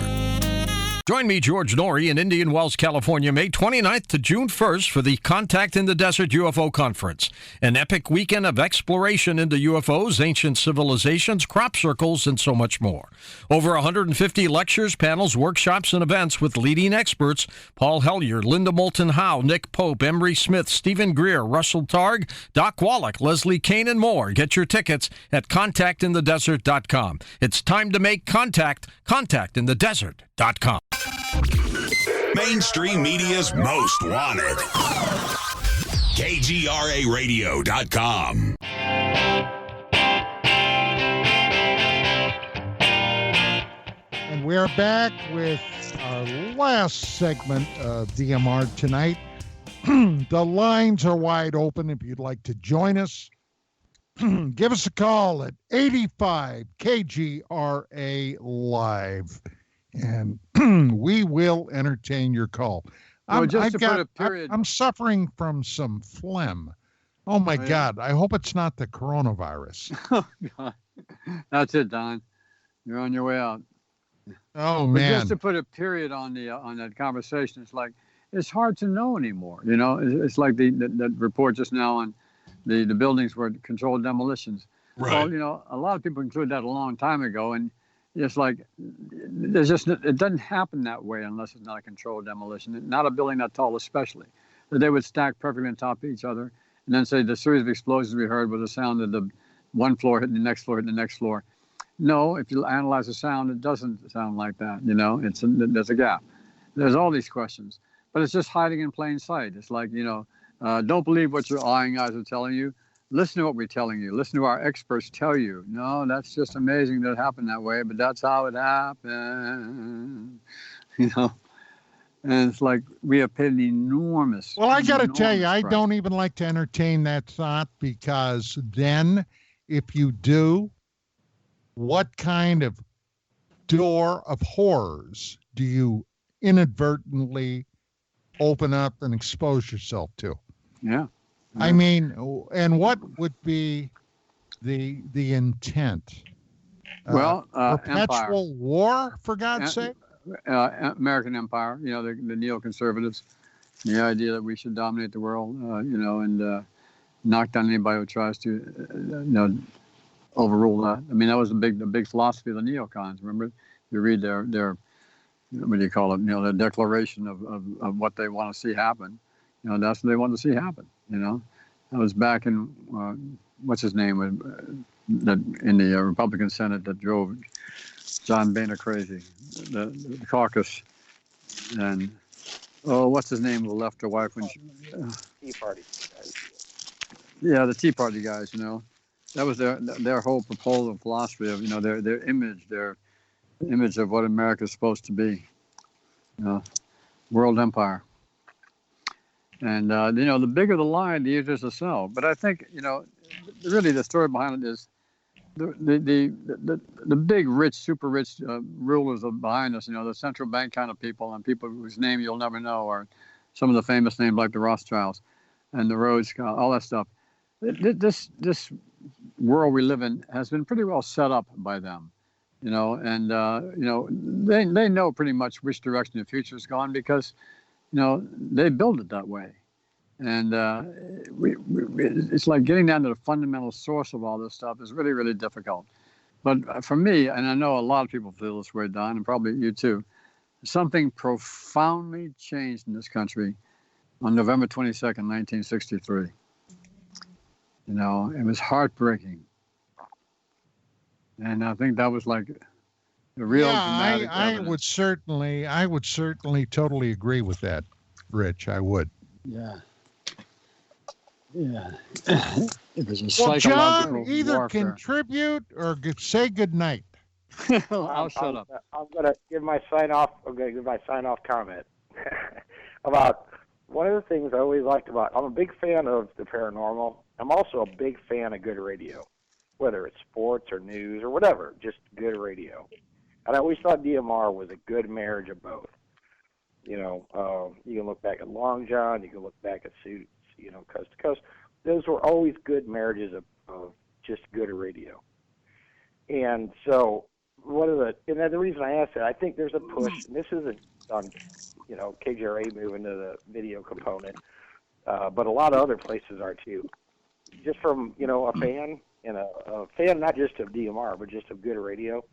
Join me, George Norrie, in Indian Wells, California, May 29th to June 1st for the Contact in the Desert UFO Conference, an epic weekend of exploration into UFOs, ancient civilizations, crop circles, and so much more. Over 150 lectures, panels, workshops, and events with leading experts: Paul Hellyer, Linda Moulton Howe, Nick Pope, Emery Smith, Stephen Greer, Russell Targ, Doc Wallach, Leslie Kane, and more. Get your tickets at contactinthedesert.com. It's time to make contact. Contactinthedesert.com. Mainstream media's most wanted. KGRAradio.com. And we're back with our last segment of DMR tonight. The lines are wide open if you'd like to join us. Give us a call at 85 KGRA Live, and we will entertain your call. I'm suffering from some phlegm. Oh, my God. I hope it's not the coronavirus. Oh, God. That's it, Don. You're on your way out. Oh, but man. just to put a period on that conversation, it's like, it's hard to know anymore. You know, it's like the report just now on the buildings were controlled demolitions. Right. Well, you know, a lot of people included that a long time ago, and it's like it doesn't happen that way unless it's not a controlled demolition. Not a building that tall, especially. They would stack perfectly on top of each other, and then say the series of explosions we heard was the sound of the one floor hitting the next floor, hitting the next floor. No, if you analyze the sound, it doesn't sound like that. You know, there's a gap. There's all these questions, but it's just hiding in plain sight. It's like, you know, don't believe what your lying eyes are telling you. Listen to what we're telling you. Listen to our experts tell you. No, that's just amazing that it happened that way, but that's how it happened. You know, and it's like we have paid an enormous. Well, I got to tell you, I price. don't even like to entertain that thought, because then if you do, what kind of door of horrors do you inadvertently open up and expose yourself to? Yeah. I mean, and what would be the intent? Well, perpetual empire. war, for God's sake? American empire, you know, the neoconservatives, the idea that we should dominate the world, you know, and knock down anybody who tries to, you know, overrule that. I mean, that was the big philosophy of the neocons. Remember, you read their what do you call it? You know, their declaration of what they want to see happen. You know, that's what they want to see happen. You know, that was back in what's his name in the Republican Senate that drove John Boehner crazy, the caucus, and what's his name? The left or wife when Tea Party. Yeah, the Tea Party guys. You know, that was their whole proposal and philosophy of, you know, their image of what America is supposed to be. You know, world empire. And, you know, the bigger the lie, the easier to sell. But I think, you know, really the story behind it is the big, rich, super rich rulers behind us, you know, the central bank kind of people and people whose name you'll never know, or some of the famous names like the Rothschilds and the Rhodes, all that stuff. This world we live in has been pretty well set up by them, you know, and, you know, they know pretty much which direction the future is gone because, you know, they build it that way. And it's like getting down to the fundamental source of all this stuff is really, really difficult. But for me, and I know a lot of people feel this way, Don, and probably you too, something profoundly changed in this country on November 22nd, 1963. You know, it was heartbreaking. And I think that was like the real dramatic I would certainly totally agree with that, Rich. I would. Yeah. Yeah. It was a Well, psychological John, either warfare. contribute or say good night. I'll shut up. I'm gonna give my sign off. I'm gonna give my sign off comment about one of the things I always liked about. I'm a big fan of the paranormal. I'm also a big fan of good radio, whether it's sports or news or whatever. Just good radio. And I always thought DMR was a good marriage of both. You know, you can look back at Long John. You can look back at Suits. You know, Coast to Coast. Those were always good marriages of just good radio. And so. And then the reason I asked that, I think there's a push, and this isn't on, you know, KGRA moving to the video component, but a lot of other places are too. Just from, you know, a fan, and a fan not just of DMR, but just of good radio,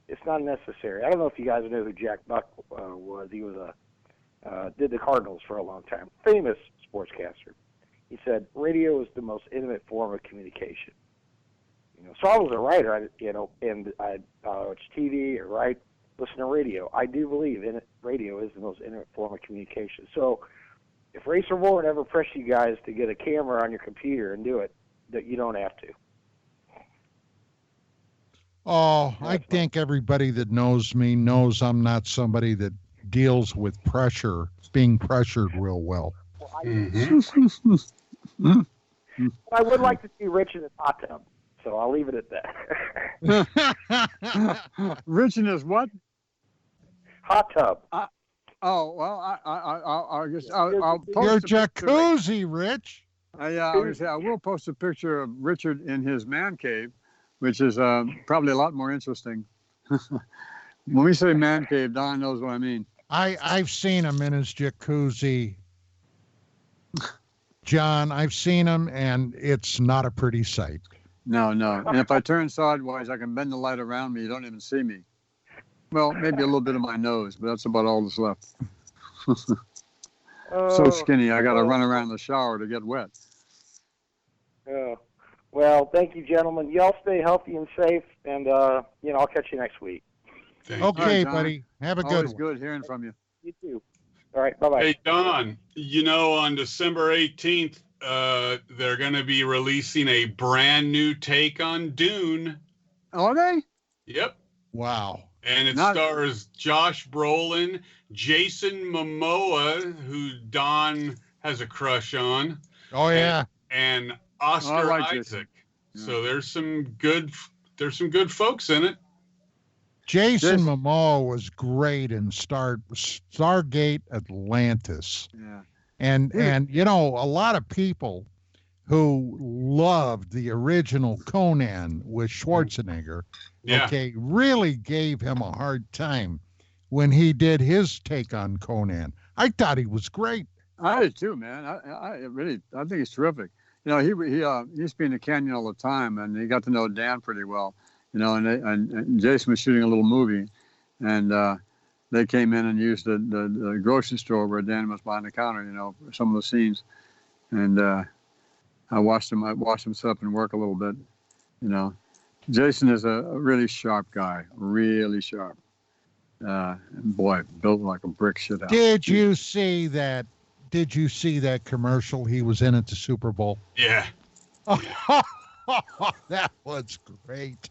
it's not necessary. I don't know if you guys know who Jack Buck was. He was did the Cardinals for a long time, famous sportscaster. He said, radio is the most intimate form of communication. You know, so I was a writer, and I watch TV or write, listen to radio. I do believe radio is the most intimate form of communication. So if Racer Warren ever pressed you guys to get a camera on your computer and do it, that you don't have to. Oh, I think everybody that knows me knows I'm not somebody that deals with pressure, being pressured real well. I would like to see Rich in his hot tub. So I'll leave it at that. Rich in his what? Hot tub. Well, I guess I'll post your jacuzzi, Rich. I will post a picture of Richard in his man cave, which is probably a lot more interesting. When we say man cave, Don knows what I mean. I've seen him in his jacuzzi. John, I've seen him, and it's not a pretty sight. No. And if I turn sideways, I can bend the light around me. You don't even see me. Well, maybe a little bit of my nose, but that's about all that's left. So skinny, I got to run around the shower to get wet. Well, thank you, gentlemen. Y'all stay healthy and safe, and I'll catch you next week. Okay, right, buddy. Have a good one. Always good hearing from you. You too. All right, bye-bye. Hey, Don, you know, on December 18th, they're going to be releasing a brand new take on Dune. Are they? Yep. Wow. And it stars Josh Brolin, Jason Momoa, who Don has a crush on. Oh yeah. And Oscar Isaac. Yeah. So there's some good folks in it. Jason Momoa was great in Stargate Atlantis. Yeah. And you know, a lot of people who loved the original Conan with Schwarzenegger, really gave him a hard time when he did his take on Conan. I thought he was great. I did too, man. I think he's terrific. You know, he used to be in the Canyon all the time, and he got to know Dan pretty well. You know, and Jason was shooting a little movie, and they came in and used the grocery store where Dan was behind the counter, you know, for some of the scenes. And I watched him set up and work a little bit, you know. Jason is a really sharp guy, really sharp. Boy, built like a brick shit house. Did you see that commercial he was in at the Super Bowl? Yeah. That was great.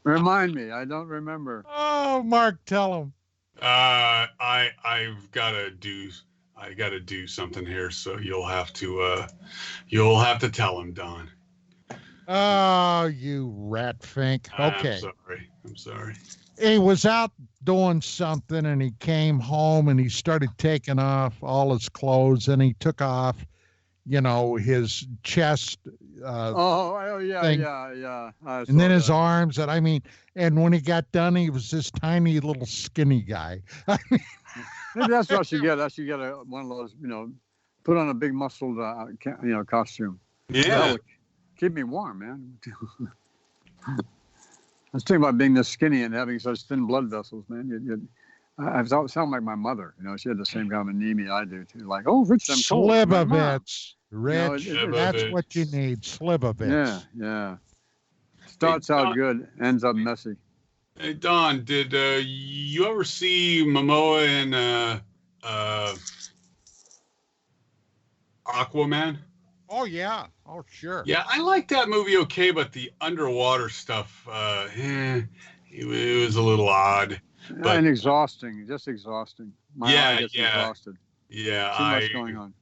Remind me, I don't remember. Oh, Mark, tell him. I gotta do something here, so you'll have to tell him, Don. Oh, you rat fink. Okay. I'm sorry. He was out doing something, and he came home, and he started taking off all his clothes, and he took off, you know, his chest. Yeah. And then his arms, and when he got done, he was this tiny little skinny guy. Maybe that's what I should get. I should get one of those, you know, put on a big muscled, costume. Yeah. Keep me warm, man. I was thinking about being this skinny and having such thin blood vessels, man. I sound like my mother. You know, she had the same kind of anemia I do too. Like, oh, Rich, I'm cold. Slivovitz, Rich. You know, that's what you need. Slivovitz. Yeah. Starts out good, ends up messy. Hey, Don, did you ever see Momoa in Aquaman? Oh yeah. Oh sure. Yeah, I like that movie okay, but the underwater stuff, it was a little odd. But And exhausting, just exhausting. My eye gets yeah. exhausted. Yeah, Too much going on.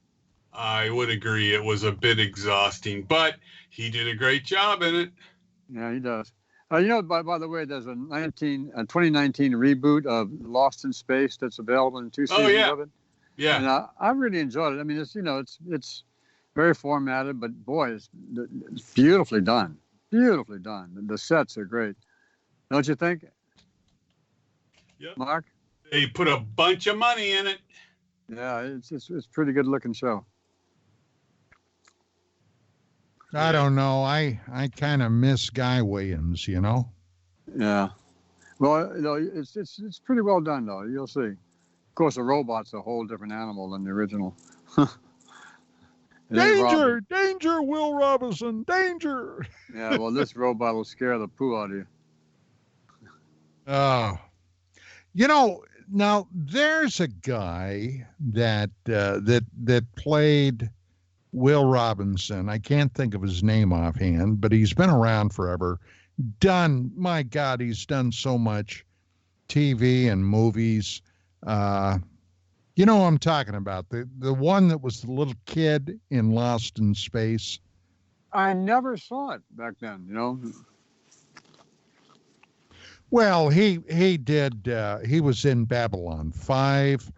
I would agree. It was a bit exhausting, but he did a great job in it. Yeah, he does. By the way, there's a 2019 reboot of Lost in Space that's available in 2 seasons of it. Yeah. And I really enjoyed it. I mean, it's very formatted, but boy, it's beautifully done. Beautifully done. The sets are great. Don't you think? Yep. Mark? They put a bunch of money in it. Yeah, it's a pretty good looking show. I don't know. I kind of miss Guy Williams, you know. Yeah. Well, it's pretty well done though. You'll see. Of course, the robot's a whole different animal than the original. Danger! Danger, Will Robinson! Danger! Yeah, well, this robot will scare the poo out of you. Oh. You know, now there's a guy that played Will Robinson. I can't think of his name offhand, but he's been around forever. My God, he's done so much TV and movies. You know what I'm talking about. The one that was the little kid in Lost in Space. I never saw it back then, you know. Well, he did. He was in Babylon 5.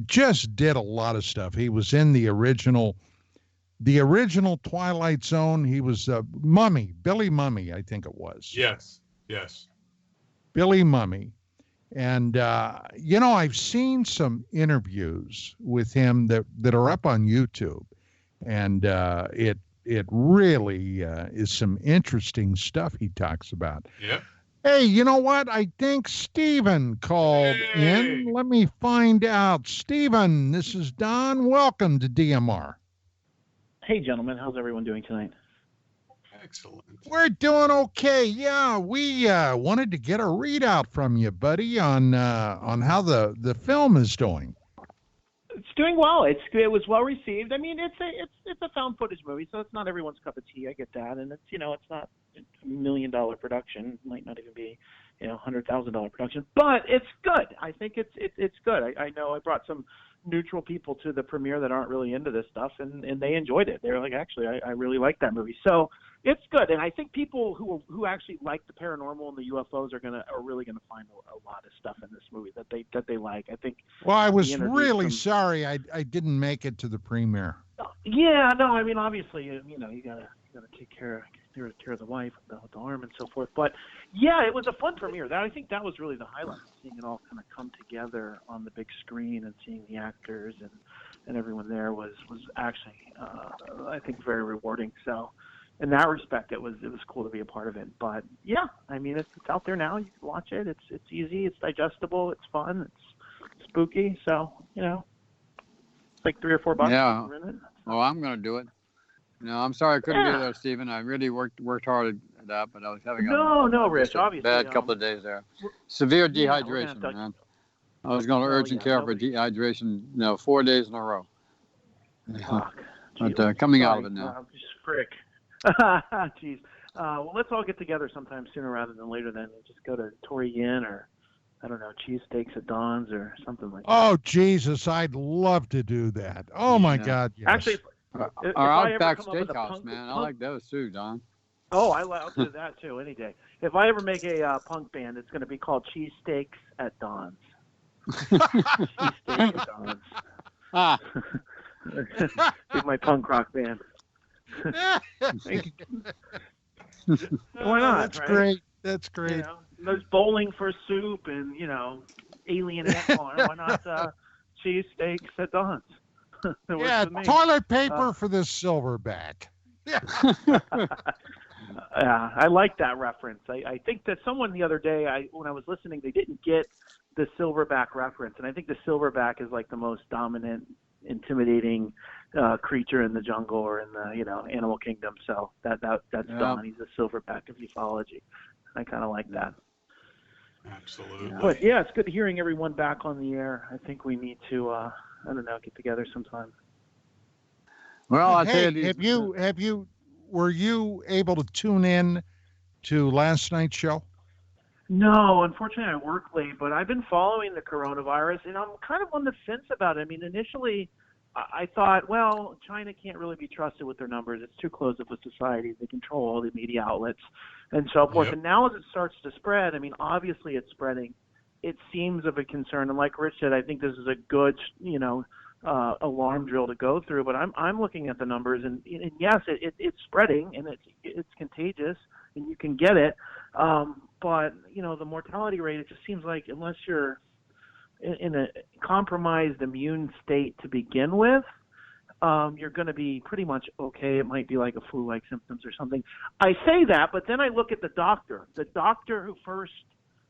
Just did a lot of stuff. He was in the original Twilight Zone. He was Billy Mummy, I think it was. Yes. Billy Mummy. And, I've seen some interviews with him that are up on YouTube. And it really is some interesting stuff he talks about. Yeah. Hey, you know what? I think Stephen called in. Let me find out. Stephen, this is Don. Welcome to DMR. Hey, gentlemen. How's everyone doing tonight? Excellent. We're doing okay. Yeah, we wanted to get a readout from you, buddy, on how the film is doing. It's doing well. It was well received. I mean, it's a found footage movie, so it's not everyone's cup of tea. I get that, and it's not $1 million production. It might not even be $100,000 production, but it's good. I think it's good. I know I brought some neutral people to the premiere that aren't really into this stuff, and they enjoyed it. They're like, actually, I really like that movie. So it's good, and I think people who actually like the paranormal and the UFOs are really gonna find a lot of stuff in this movie that they like. I think. Well, I was really sorry I didn't make it to the premiere. Yeah, no, I mean, obviously, you gotta take care of the wife with the arm and so forth. But yeah, it was a fun premiere. I think that was really the highlight, seeing it all kind of come together on the big screen and seeing the actors and everyone there was actually I think very rewarding. So in that respect, it was cool to be a part of it. But yeah, I mean, it's out there now. You can watch it. It's easy. It's digestible. It's fun. It's spooky. So it's like $3 or $4. Yeah. Oh, I'm gonna do it. I'm sorry I couldn't be there, Stephen. I really worked hard at that, but I was having Rich, obviously bad couple of days there. Severe dehydration, man. I was going to urgent care for dehydration, 4 days in a row. But coming out of it now. Frick. Jeez. Well, let's all get together sometime sooner rather than later. Then just go to Tory Inn or I don't know, cheesesteaks at Don's or something like that. Oh Jesus, I'd love to do that. Oh my God, yes. Actually. Our Outback Steakhouse, man. I like those too, Don. Oh, I'll do that too any day. If I ever make a punk band, it's going to be called Cheesesteaks at Don's. Cheesesteaks at Don's. Be my punk rock band. Why not? That's right? great. That's great. There's bowling for soup and alien ant farm. Why not Cheesesteaks at Don's? Yeah, toilet paper for the silverback. Yeah, I like that reference. I think that someone the other day, when I was listening, they didn't get the silverback reference, and I think the silverback is like the most dominant, intimidating creature in the jungle or in the animal kingdom. So that's Don. He's a silverback of ufology. I kind of like that. Absolutely. But yeah, it's good hearing everyone back on the air. I think we need to. I don't know, get together sometime. Well, I tell Hey, you, were you able to tune in to last night's show? No, unfortunately, I work late, but I've been following the coronavirus, and I'm kind of on the fence about it. I mean, initially, I thought, well, China can't really be trusted with their numbers. It's too close of a society. They control all the media outlets and so forth. Yep. And now as it starts to spread, I mean, obviously it's spreading. It seems of a concern. And like Rich said, I think this is a good, alarm drill to go through. But I'm looking at the numbers, and yes, it's spreading, and it's contagious, and you can get it. But, the mortality rate, it just seems like unless you're in a compromised immune state to begin with, you're going to be pretty much okay. It might be like a flu-like symptoms or something. I say that, but then I look at the doctor who first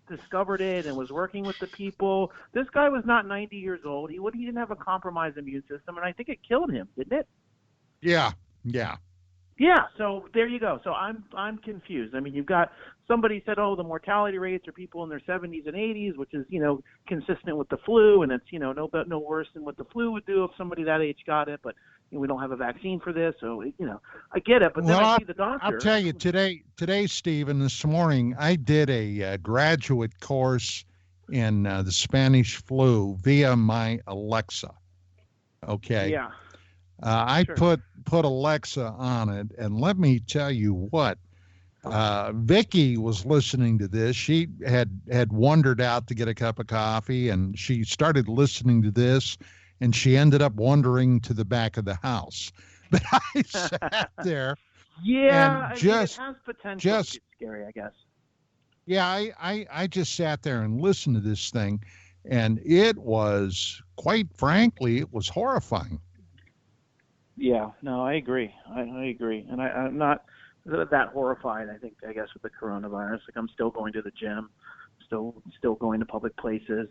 discovered it and was working with the people. This guy was not 90 years old. He didn't have a compromised immune system, and I think it killed him, didn't it? Yeah. Yeah, so there you go. So I'm confused. I mean, you've got somebody said, the mortality rates are people in their 70s and 80s, which is, consistent with the flu, and it's, no worse than what the flu would do if somebody that age got it, but we don't have a vaccine for this, so, I get it, but then I see the doctor. I'll tell you, today, Stephen, this morning, I did a graduate course in the Spanish flu via my Alexa, okay? Yeah. I put Alexa on it, and let me tell you what, Vicky was listening to this. She had wandered out to get a cup of coffee, and she started listening to this, and she ended up wandering to the back of the house. But I sat there. Yeah, and it has potential to be scary, I guess. Yeah, I just sat there and listened to this thing, and it was, quite frankly, it was horrifying. Yeah, no, I agree. I agree, and I'm not that horrified. I guess with the coronavirus, like I'm still going to the gym, still going to public places.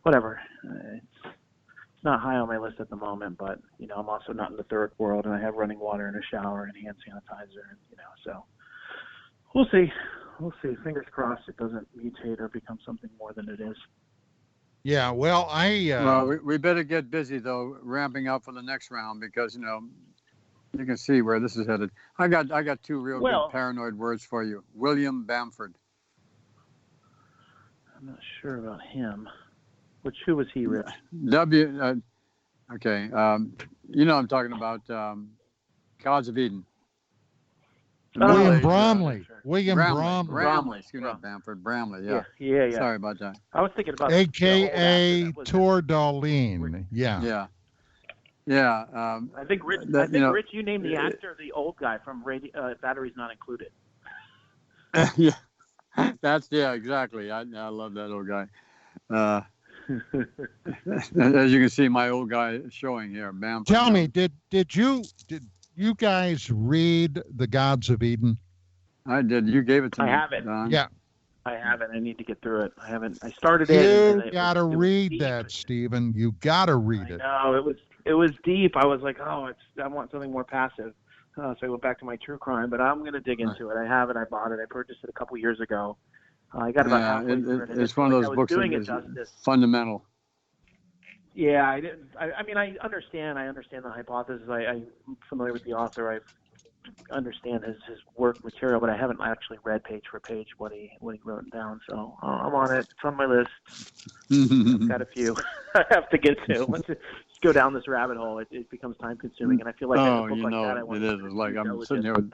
Whatever. It's not high on my list at the moment, but I'm also not in the third world, and I have running water and a shower and hand sanitizer, and so we'll see. We'll see. Fingers crossed it doesn't mutate or become something more than it is. Yeah, well, we better get busy though, ramping up for the next round because you can see where this is headed. I got two real good paranoid words for you. William Bamford. I'm not sure about him. Who was he, Rich? Okay. I'm talking about Gods of Eden. William Bromley. Bromley. Excuse me, Bamford. Bromley. Yeah. Sorry about that. I was thinking about AKA Tour d'Alene. Yeah. Yeah. I think Rich. Rich, you named the actor, the old guy from Batteries Not Included. Yeah. Exactly. I love that old guy. As you can see, my old guy is showing here. Bamford. Tell me, did you guys read The Gods of Eden? I did. You gave it to me. I haven't. Don. Yeah. I haven't. I need to get through it. I haven't. I started it. You got to read that, Stephen. You got to read it. No, it was deep. I was like, I want something more passive. So I went back to my true crime, but I'm going to dig into it. I have it. I bought it. I purchased it a couple years ago. I got about halfway through it. It's one of those books that is fundamental. Yeah, I understand. I understand the hypothesis. I'm familiar with the author. I understand his work material, but I haven't actually read page for page what he wrote down. So I'm on it. It's on my list. I've got a few I have to get to. Once you go down this rabbit hole, it becomes time consuming, and I feel like a book like that, it is. It's like I'm sitting here with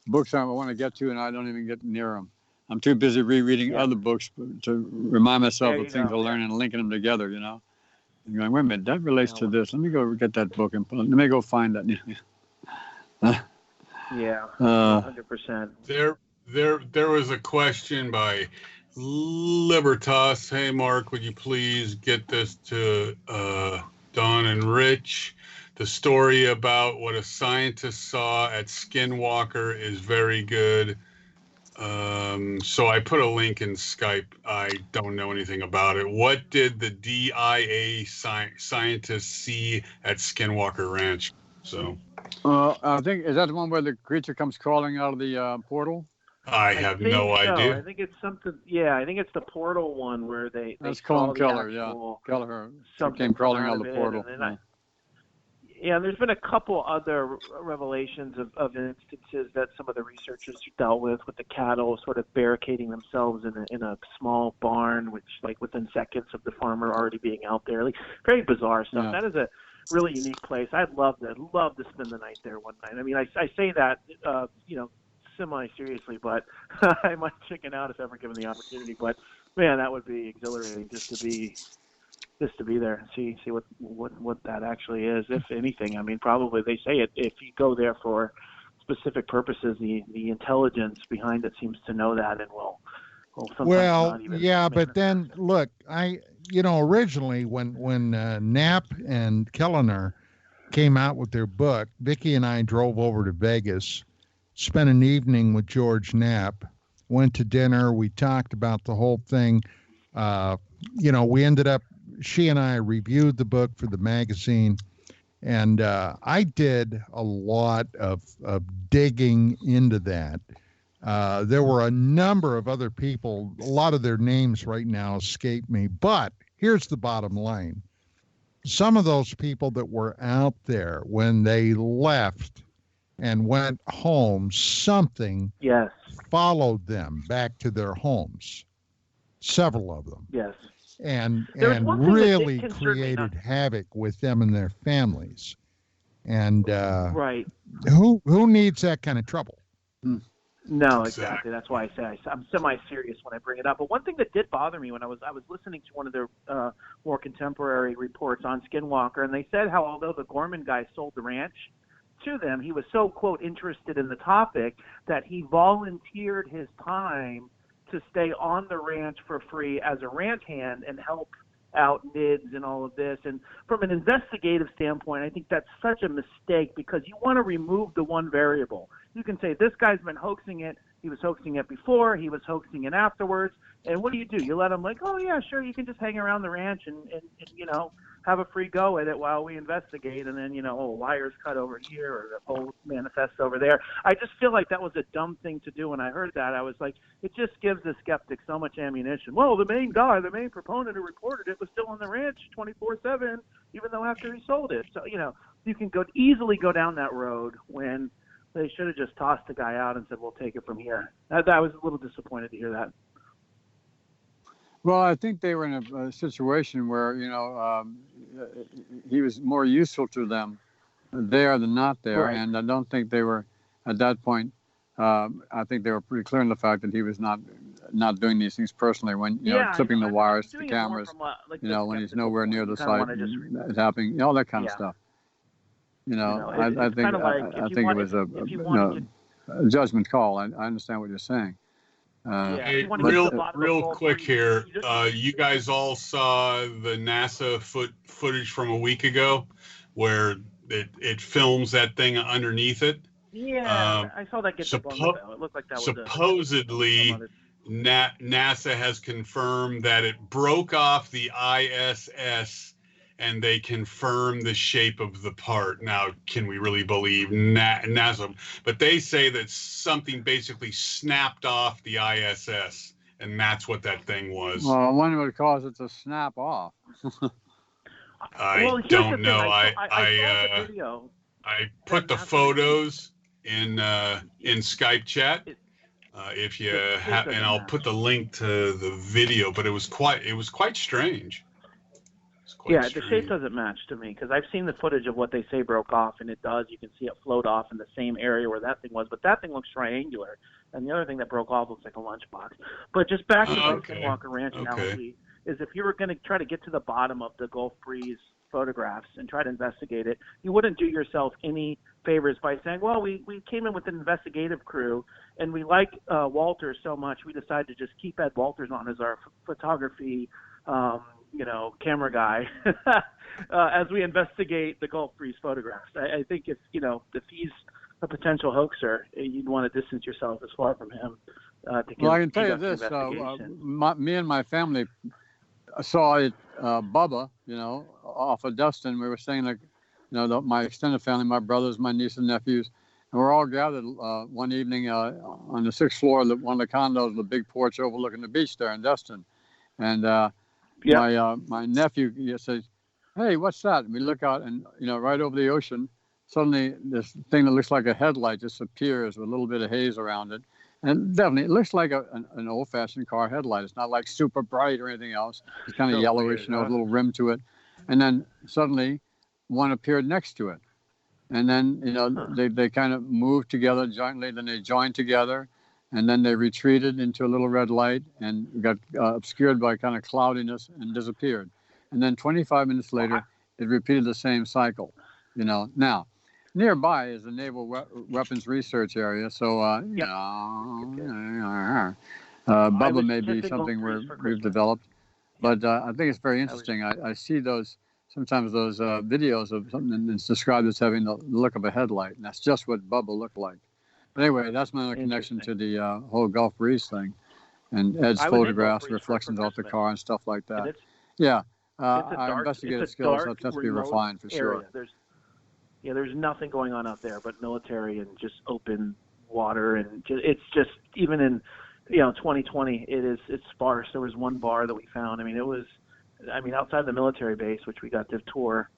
books I want to get to, and I don't even get near them. I'm too busy rereading other books to remind myself of things I learned and linking them together. I'm going, wait a minute, that relates to this. Let me go get that book and let me go find that. Yeah, 100%. There was a question by Libertas. Hey, Mark, would you please get this to Don and Rich? The story about what a scientist saw at Skinwalker is very good. So I put a link in Skype. I don't know anything about it. What did the DIA scientists see at Skinwalker Ranch? So, I think, is that the one where the creature comes crawling out of the portal? I have no idea. I think it's something. Yeah, I think it's the portal one where they. That's Colin Keller. Yeah, Keller. Came crawling out of the portal. Yeah, there's been a couple other revelations of instances that some of the researchers dealt with the cattle sort of barricading themselves in a small barn, which like within seconds of the farmer already being out there. Like very bizarre stuff. Yeah. That is a really unique place. I'd love to spend the night there one night. I mean, I say that semi-seriously, but I might chicken out if ever given the opportunity. But man, that would be exhilarating just to be there and see what that actually is, if anything. I mean, probably they say it if you go there for specific purposes, the intelligence behind it seems to know that and will sometimes not even but then look, originally when Knapp and Kellner came out with their book, Vicki and I drove over to Vegas, spent an evening with George Knapp, went to dinner, we talked about the whole thing. We ended up, she and I reviewed the book for the magazine, and I did a lot of digging into that. There were a number of other people, a lot of their names right now escape me, but here's the bottom line. Some of those people that were out there, when they left and went home, something followed them back to their homes, several of them. Yes. And really created havoc with them and their families. And right. Who needs that kind of trouble? No, exactly. That's why I say I'm semi-serious when I bring it up. But one thing that did bother me when I was listening to one of their more contemporary reports on Skinwalker, and they said how although the Gorman guy sold the ranch to them, he was so, quote, interested in the topic that he volunteered his time to stay on the ranch for free as a ranch hand and help out NIDS and all of this. And from an investigative standpoint, I think that's such a mistake because you want to remove the one variable. You can say, this guy's been hoaxing it. He was hoaxing it before. He was hoaxing it afterwards. And what do? You let him like, oh, yeah, sure, you can just hang around the ranch and have a free go at it while we investigate. And then, wires cut over here or the whole manifest over there. I just feel like that was a dumb thing to do. When I heard that, I was like, it just gives the skeptic so much ammunition. Well, the main proponent who reported it was still on the ranch 24/7, even though after he sold it. So, you can easily go down that road when they should have just tossed the guy out and said, we'll take it from here. I was a little disappointed to hear that. Well, I think they were in a situation where, he was more useful to them there than not there. Right. And I don't think they were, at that point, I think they were pretty clear in the fact that he was not doing these things personally when, clipping the wires to the cameras, when he's nowhere near the site, it's happening, all that kind of stuff. I think it was a judgment call. I understand what you're saying. Hey, real quick here. You guys all saw the NASA footage from a week ago where it films that thing underneath it. Yeah, I saw that get debunked. It looked like that was supposedly NASA has confirmed that it broke off the ISS and they confirm the shape of the part. Now, can we really believe NASA? But they say that something basically snapped off the ISS, and that's what that thing was. Well, I wonder what caused it to snap off. I don't know. I put the photos in Skype chat. If you have, and I'll put the link to the video. But it was quite strange. Yeah, the shape doesn't match to me because I've seen the footage of what they say broke off, and it does. You can see it float off in the same area where that thing was, but that thing looks triangular, and the other thing that broke off looks like a lunchbox. But just back to the Skinwalker Ranch analogy, is if you were going to try to get to the bottom of the Gulf Breeze photographs and try to investigate it, you wouldn't do yourself any favors by saying, well, we came in with an investigative crew, and we like Walters so much, we decided to just keep Ed Walters on as our photography camera guy as we investigate the Gulf Breeze photographs. I think if he's a potential hoaxer, you'd want to distance yourself as far from him. I can tell you this, me and my family saw it, Bubba, off of Dustin. We were staying my extended family, my brothers, my nieces and nephews, and we're all gathered one evening on the 6th floor of one of the condos, the big porch overlooking the beach there in Dustin. And my nephew says, hey, what's that? And we look out, and right over the ocean, suddenly this thing that looks like a headlight just appears with a little bit of haze around it. And definitely, it looks like an old-fashioned car headlight. It's not like super bright or anything else. It's kind of yellowish, with a little rim to it. And then suddenly, one appeared next to it. And then, they kind of moved together jointly. Then they joined together, and then they retreated into a little red light and got obscured by kind of cloudiness and disappeared. And then 25 minutes later, it repeated the same cycle. Now, nearby is the Naval Weapons Research Area, so Bubba may be something we've developed, but I think it's very interesting. I see sometimes those videos of something that's described as having the look of a headlight, and that's just what Bubba looked like. But anyway, that's my other connection to the whole Gulf breeze thing, and Ed's photographs, reflections off the car, and stuff like that. Our investigative skills have to be refined for sure. There's nothing going on out there but military and just open water, and it's just even in 2020 it's sparse. There was one bar that we found. Outside the military base, which we got to tour,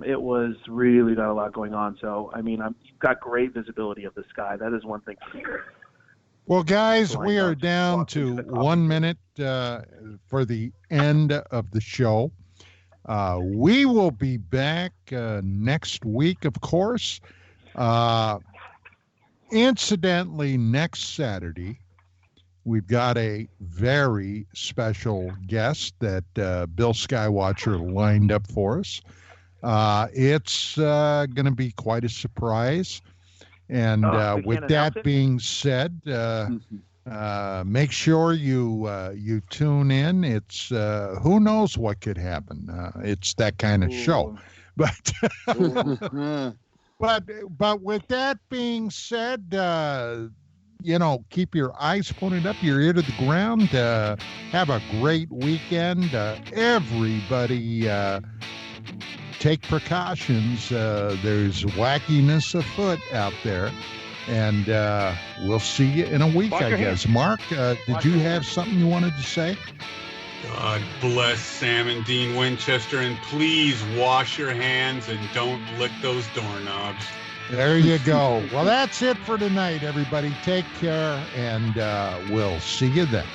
it was really not a lot going on. So I've got great visibility of the sky. That is one thing for sure. Well, guys, we are down to 1 minute for the end of the show. We will be back next week, of course. Incidentally, next Saturday, we've got a very special guest that Bill Skywatcher lined up for us. It's going to be quite a surprise. And with that being said, make sure you tune in. It's who knows what could happen. It's that kind of show. But but with that being said, keep your eyes pointed up, your ear to the ground. Have a great weekend. Everybody take precautions. There's wackiness afoot out there. And we'll see you in a week, I guess. Mark, did you have something you wanted to say? God bless Sam and Dean Winchester, and please wash your hands and don't lick those doorknobs. There you go. Well, that's it for tonight, everybody. Take care, and we'll see you then.